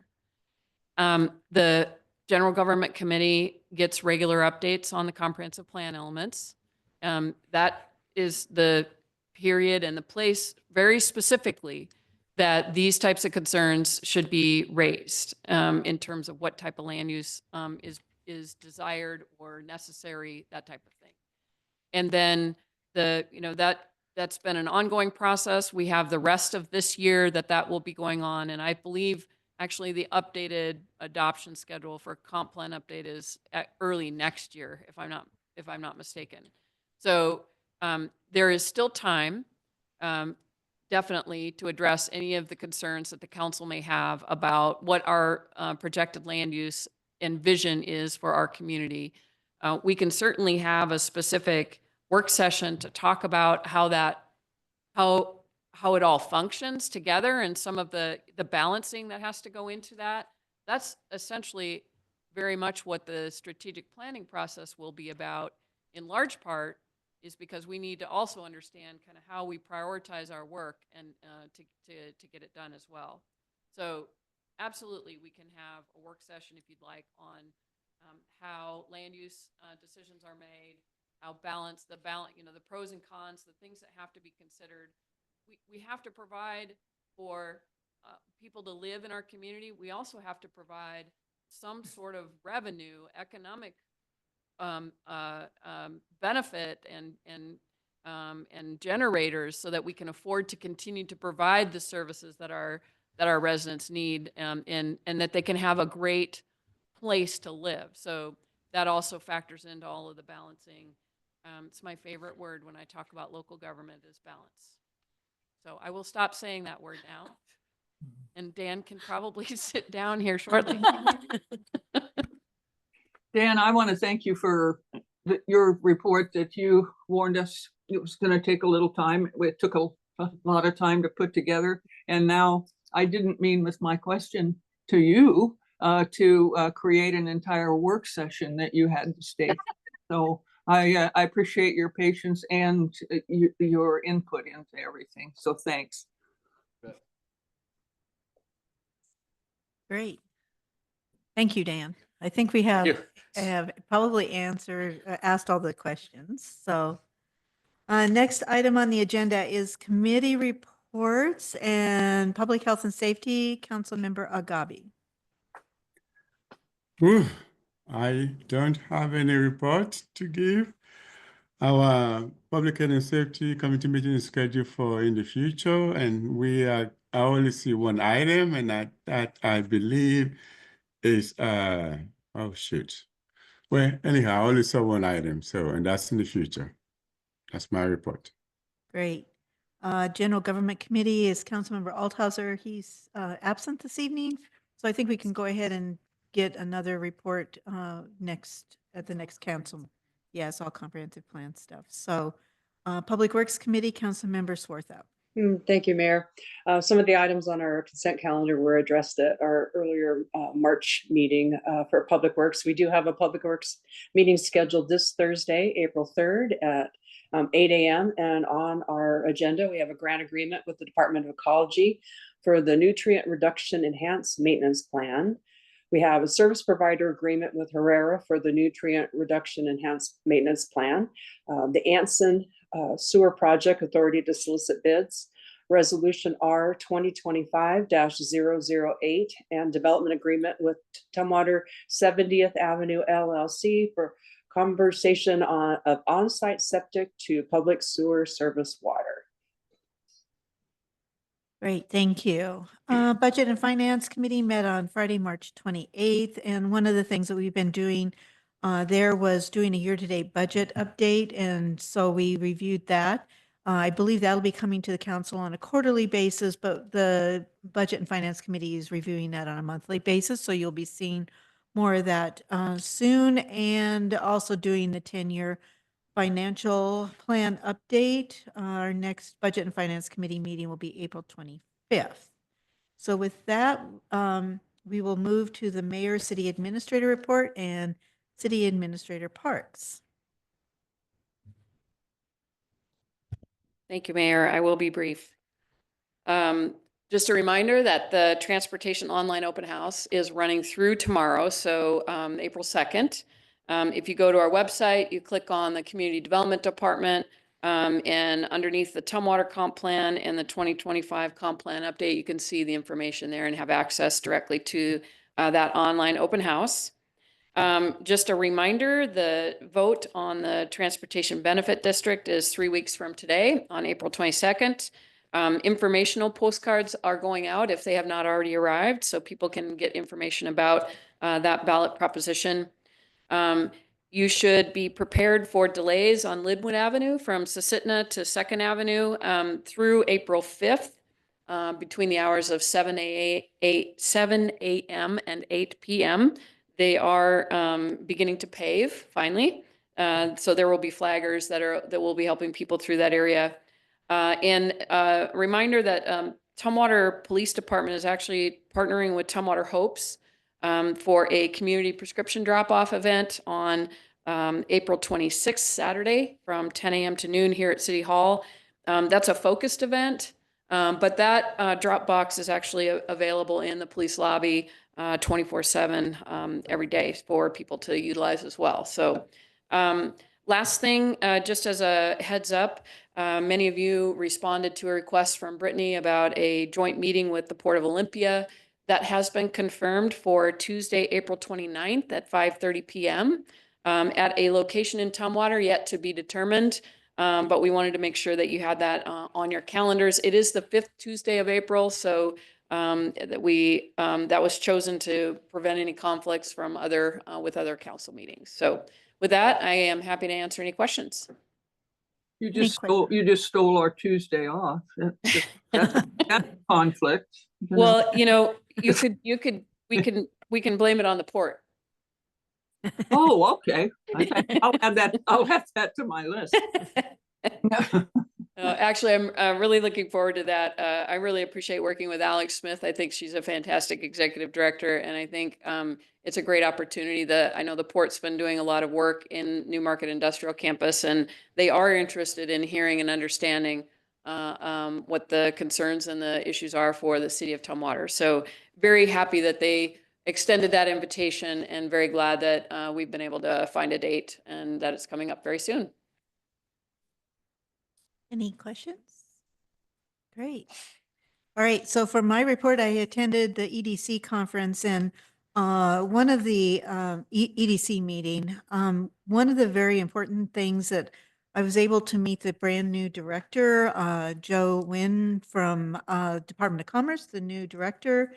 The General Government Committee gets regular updates on the comprehensive plan elements. That is the period and the place, very specifically, that these types of concerns should be raised in terms of what type of land use is desired or necessary, that type of thing. And then that's been an ongoing process. We have the rest of this year that will be going on. And I believe actually the updated adoption schedule for comp plan update is at early next year, if I'm not mistaken. So there is still time, definitely, to address any of the concerns that the council may have about what our projected land use and vision is for our community. We can certainly have a specific work session to talk about how it all functions together and some of the balancing that has to go into that. That's essentially very much what the strategic planning process will be about, in large part, is because we need to also understand kind of how we prioritize our work and to get it done as well. So absolutely, we can have a work session if you'd like on how land use decisions are made, how the pros and cons, the things that have to be considered. We have to provide for people to live in our community. We also have to provide some sort of revenue, economic benefit and generators so that we can afford to continue to provide the services that our residents need and that they can have a great place to live. So that also factors into all of the balancing. It's my favorite word when I talk about local government is balance. So I will stop saying that word now. And Dan can probably sit down here shortly. Dan, I want to thank you for your report that you warned us it was going to take a little time. It took a lot of time to put together. And now I didn't mean with my question to you to create an entire work session that you had to state. So I appreciate your patience and your input into everything. So thanks. Great. Thank you, Dan. I think we have probably asked all the questions. So Next item on the agenda is committee reports and Public Health and Safety, Councilmember Agabi. Whew, I don't have any report to give. Our Public Health and Safety Committee meeting is scheduled for in the future, and I only see one item, and that I believe is, oh shoot. Well, anyhow, I only saw one item, and that's in the future. That's my report. Great. General Government Committee is Councilmember Althauser. He's absent this evening, so I think we can go ahead and get another report at the next council. Yes, all comprehensive plan stuff. So Public Works Committee, Councilmember Swarthout. Thank you, Mayor. Some of the items on our consent calendar were addressed at our earlier March meeting for Public Works. We do have a Public Works meeting scheduled this Thursday, April 3rd at 8 a.m. And on our agenda, we have a grant agreement with the Department of Ecology for the Nutrient Reduction Enhanced Maintenance Plan. We have a service provider agreement with Herrera for the Nutrient Reduction Enhanced Maintenance Plan. The Anson Sewer Project Authority to solicit bids. Resolution R 2025-008 and development agreement with Tumwater 70th Avenue LLC for conversation of on-site septic to public sewer service water. Great, thank you. Budget and Finance Committee met on Friday, March 28th, and one of the things that we've been doing there was doing a year-to-date budget update, and so we reviewed that. I believe that'll be coming to the council on a quarterly basis, but the Budget and Finance Committee is reviewing that on a monthly basis, so you'll be seeing more of that soon, and also doing the 10-year financial plan update. Our next Budget and Finance Committee meeting will be April 25th. So with that, we will move to the Mayor City Administrator report and City Administrator Parks. Thank you, Mayor. I will be brief. Just a reminder that the Transportation Online Open House is running through tomorrow, so April 2nd. If you go to our website, you click on the Community Development Department, and underneath the Tumwater Comp Plan and the 2025 Comp Plan Update, you can see the information there and have access directly to that online open house. Just a reminder, the vote on the Transportation Benefit District is 3 weeks from today on April 22nd. Informational postcards are going out if they have not already arrived, so people can get information about that ballot proposition. You should be prepared for delays on Linwood Avenue from Susitna to 2nd Avenue through April 5th between the hours of 7 a.m. and 8 p.m. They are beginning to pave finally. So there will be flaggers that will be helping people through that area. And a reminder that Tumwater Police Department is actually partnering with Tumwater Hopes for a community prescription drop-off event on April 26th, Saturday, from 10 a.m. to noon here at City Hall. That's a focused event, but that drop box is actually available in the police lobby 24/7 every day for people to utilize as well. So last thing, just as a heads up, many of you responded to a request from Brittany about a joint meeting with the Port of Olympia. That has been confirmed for Tuesday, April 29th at 5:30 p.m. At a location in Tumwater yet to be determined. But we wanted to make sure that you had that on your calendars. It is the 5th Tuesday of April, so that was chosen to prevent any conflicts from with other council meetings. So with that, I am happy to answer any questions. You just stole our Tuesday off. That's conflict. Well, we can blame it on the port. Oh, okay. I'll add that to my list. Actually, I'm really looking forward to that. I really appreciate working with Alex Smith. I think she's a fantastic executive director, and I think it's a great opportunity. I know the port's been doing a lot of work in Newmarket Industrial Campus, and they are interested in hearing and understanding what the concerns and the issues are for the city of Tumwater. So very happy that they extended that invitation, and very glad that we've been able to find a date and that it's coming up very soon. Any questions? Great. All right, so for my report, I attended the EDC conference and one of the EDC meeting, one of the very important things that I was able to meet the brand new director, Joe Nguyen from Department of Commerce, the new director.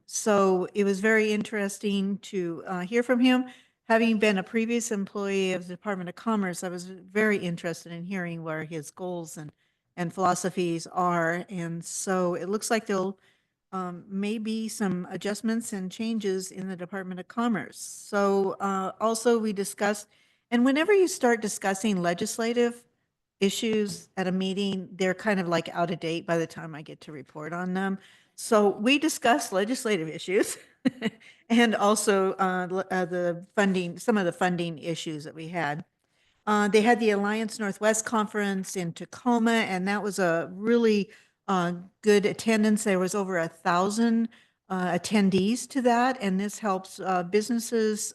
So it was very interesting to hear from him. Having been a previous employee of the Department of Commerce, I was very interested in hearing where his goals and philosophies are. And so it looks like there'll may be some adjustments and changes in the Department of Commerce. So also we discussed, and whenever you start discussing legislative issues at a meeting, they're kind of like out of date by the time I get to report on them. So we discussed legislative issues and also the funding, some of the funding issues that we had. They had the Alliance Northwest Conference in Tacoma, and that was a really good attendance. There was over 1,000 attendees to that, and this helps businesses.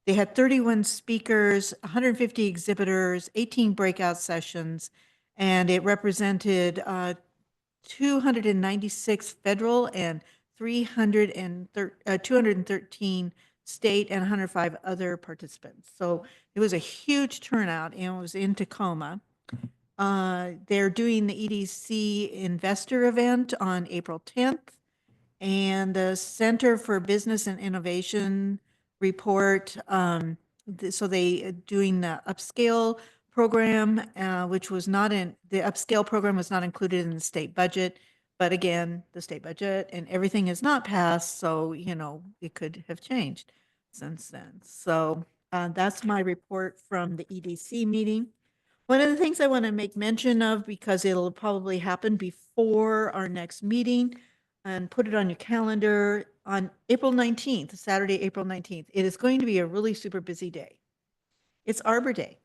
They had 31 speakers, 150 exhibitors, 18 breakout sessions, and it represented 296 federal and 213 state and 105 other participants. So it was a huge turnout and it was in Tacoma. They're doing the EDC investor event on April 10th, and the Center for Business and Innovation report. So they doing the upscale program, which was not in, the upscale program was not included in the state budget. But again, the state budget and everything is not passed, so, you know, it could have changed since then. So that's my report from the EDC meeting. One of the things I want to make mention of, because it'll probably happen before our next meeting, and put it on your calendar, on April 19th, Saturday, April 19th, it is going to be a really super busy day. It's Arbor Day.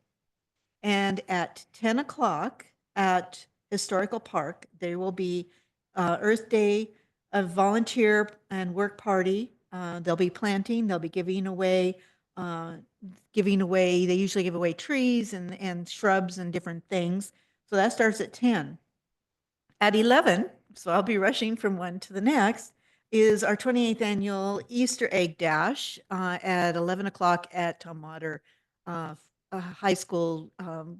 And at 10 o'clock at Historical Park, there will be Earth Day, a volunteer and work party. They'll be planting, they'll be giving away, they usually give away trees and shrubs and different things. So that starts at 10. At 11, so I'll be rushing from one to the next, is our 28th annual Easter Egg Dash at 11 o'clock at Tumwater High School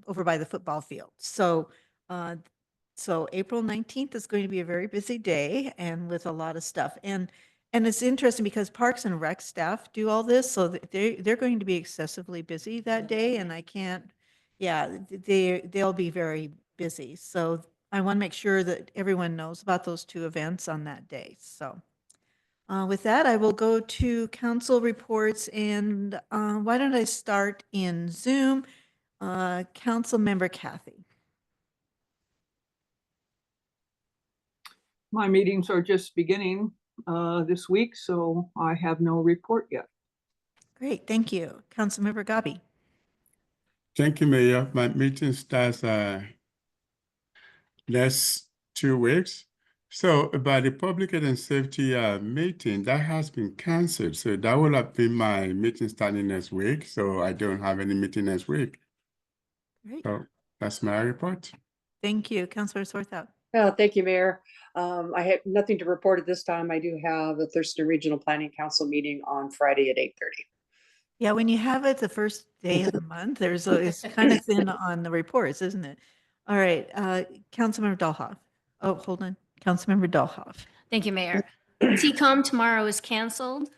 over by the football field. So April 19th is going to be a very busy day and with a lot of stuff. And it's interesting because Parks and Rec staff do all this, so they're going to be excessively busy that day, and I can't, yeah, they'll be very busy. So I want to make sure that everyone knows about those two events on that day. So with that, I will go to council reports, and why don't I start in Zoom? Council Member Kathy. My meetings are just beginning this week, so I have no report yet. Great, thank you. Councilmember Gabi. Thank you, Mayor. My meeting starts next 2 weeks. So about the public health and safety meeting, that has been canceled. So that will have been my meeting starting next week. So I don't have any meeting next week. Great. So that's my report. Thank you. Councilor Swarthout. Oh, thank you, Mayor. I have nothing to report at this time. I do have the Thurston Regional Planning Council meeting on Friday at 8:30. Yeah, when you have it the first day of the month, it's kind of thin on the reports, isn't it? All right, Councilmember Dahlhoff. Oh, hold on. Councilmember Dahlhoff. Thank you, Mayor. TCOM tomorrow is canceled.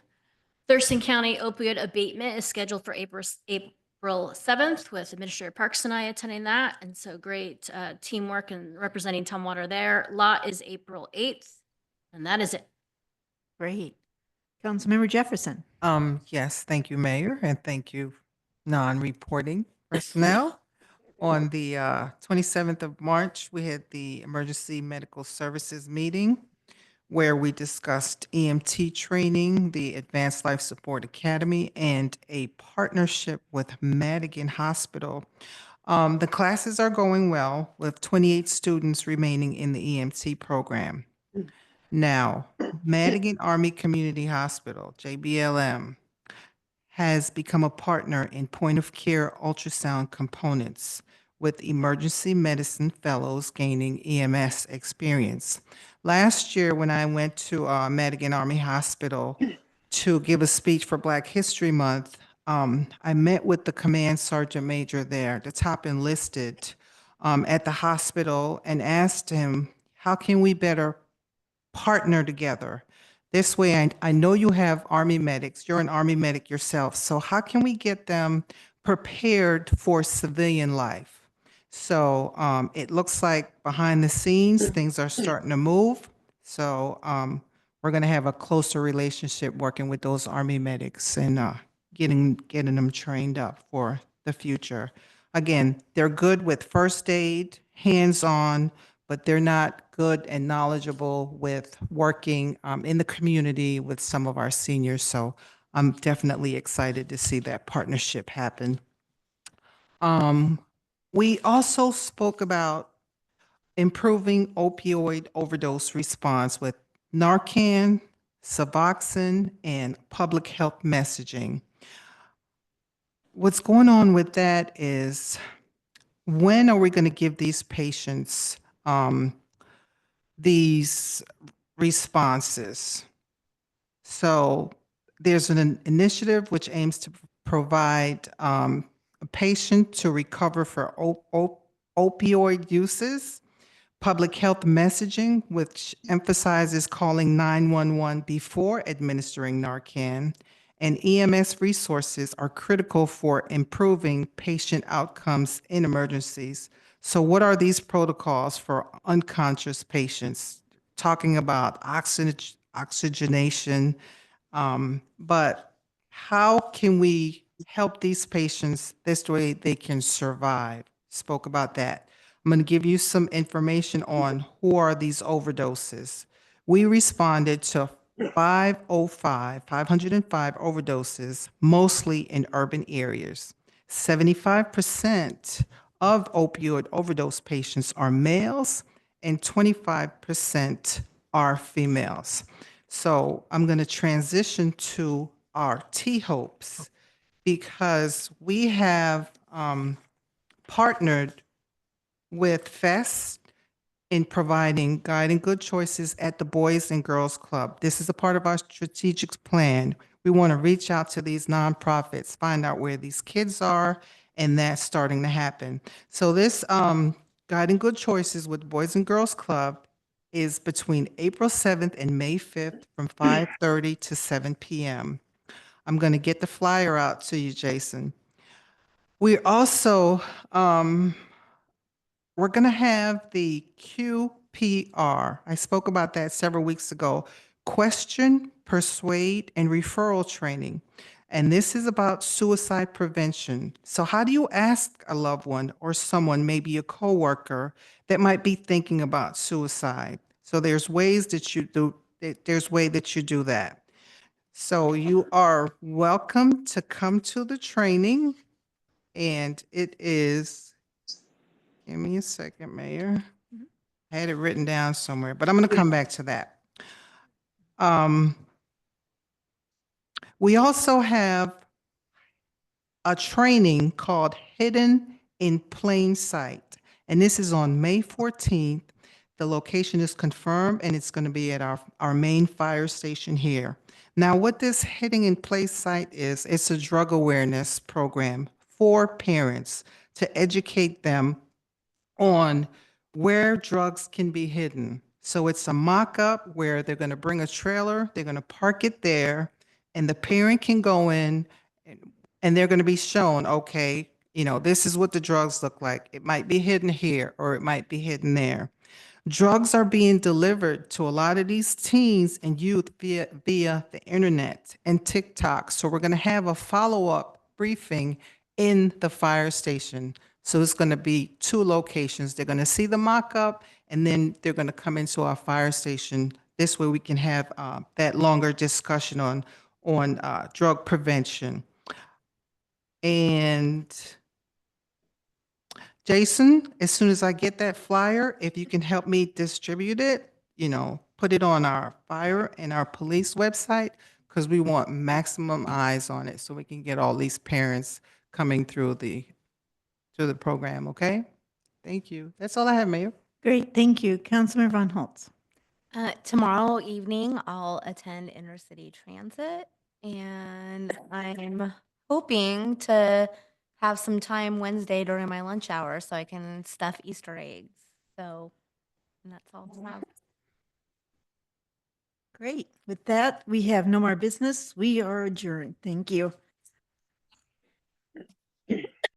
Thurston County opioid abatement is scheduled for April 7th with Administrator Parks and I attending that. And so great teamwork and representing Tumwater there. Lot is April 8th, and that is it. Great. Councilmember Jefferson. Yes, thank you, Mayor, and thank you, non-reporting personnel. On the 27th of March, we had the Emergency Medical Services meeting where we discussed EMT training, the Advanced Life Support Academy, and a partnership with Madigan Hospital. The classes are going well with 28 students remaining in the EMT program. Now, Madigan Army Community Hospital, JBLM, has become a partner in point-of-care ultrasound components with emergency medicine fellows gaining EMS experience. Last year, when I went to Madigan Army Hospital to give a speech for Black History Month, I met with the command sergeant major there, the top enlisted, at the hospital, and asked him, how can we better partner together? This way, I know you have Army medics, you're an Army medic yourself, so how can we get them prepared for civilian life? So it looks like behind the scenes, things are starting to move. So we're going to have a closer relationship working with those Army medics and getting them trained up for the future. Again, they're good with first aid, hands-on, but they're not good and knowledgeable with working in the community with some of our seniors. So I'm definitely excited to see that partnership happen. We also spoke about improving opioid overdose response with Narcan, Suboxone, and public health messaging. What's going on with that is, when are we going to give these patients these responses? So there's an initiative which aims to provide a patient to recover for opioid uses, public health messaging, which emphasizes calling 911 before administering Narcan, and EMS resources are critical for improving patient outcomes in emergencies. So what are these protocols for unconscious patients? Talking about oxygenation, but how can we help these patients this way they can survive? Spoke about that. I'm going to give you some information on who are these overdoses. We responded to 505 overdoses, mostly in urban areas. 75% of opioid overdose patients are males and 25% are females. So I'm going to transition to our T-HOPEs because we have partnered with FEST in providing guiding good choices at the Boys and Girls Club. This is a part of our strategic plan. We want to reach out to these nonprofits, find out where these kids are, and that's starting to happen. So this guiding good choices with Boys and Girls Club is between April 7th and May 5th from 5:30 to 7 p.m. I'm going to get the flyer out to you, Jason. We also, we're going to have the QPR. I spoke about that several weeks ago. Question, persuade, and referral training. And this is about suicide prevention. So how do you ask a loved one or someone, maybe a coworker, that might be thinking about suicide? So there's ways that you do, there's way that you do that. So you are welcome to come to the training. And it is, give me a second, Mayor. I had it written down somewhere, but I'm going to come back to that. We also have a training called Hidden in Plain Sight, and this is on May 14th. The location is confirmed, and it's going to be at our main fire station here. Now, what this Hidden in Plain Sight is, it's a drug awareness program for parents to educate them on where drugs can be hidden. So it's a mock-up where they're going to bring a trailer, they're going to park it there, and the parent can go in and they're going to be shown, okay, you know, this is what the drugs look like. It might be hidden here or it might be hidden there. Drugs are being delivered to a lot of these teens and youth via the internet and TikTok. So we're going to have a follow-up briefing in the fire station. So it's going to be 2 locations. They're going to see the mock-up and then they're going to come into our fire station. This way we can have that longer discussion on drug prevention. And Jason, as soon as I get that flyer, if you can help me distribute it, you know, put it on our fire and our police website, because we want maximum eyes on it so we can get all these parents coming through to the program, okay? Thank you. That's all I have, Mayor. Great, thank you. Councilmember Von Holtz. Tomorrow evening, I'll attend Intercity Transit, and I'm hoping to have some time Wednesday during my lunch hour so I can stuff Easter eggs. So, and that's all I have. Great. With that, we have no more business. We are adjourned. Thank you.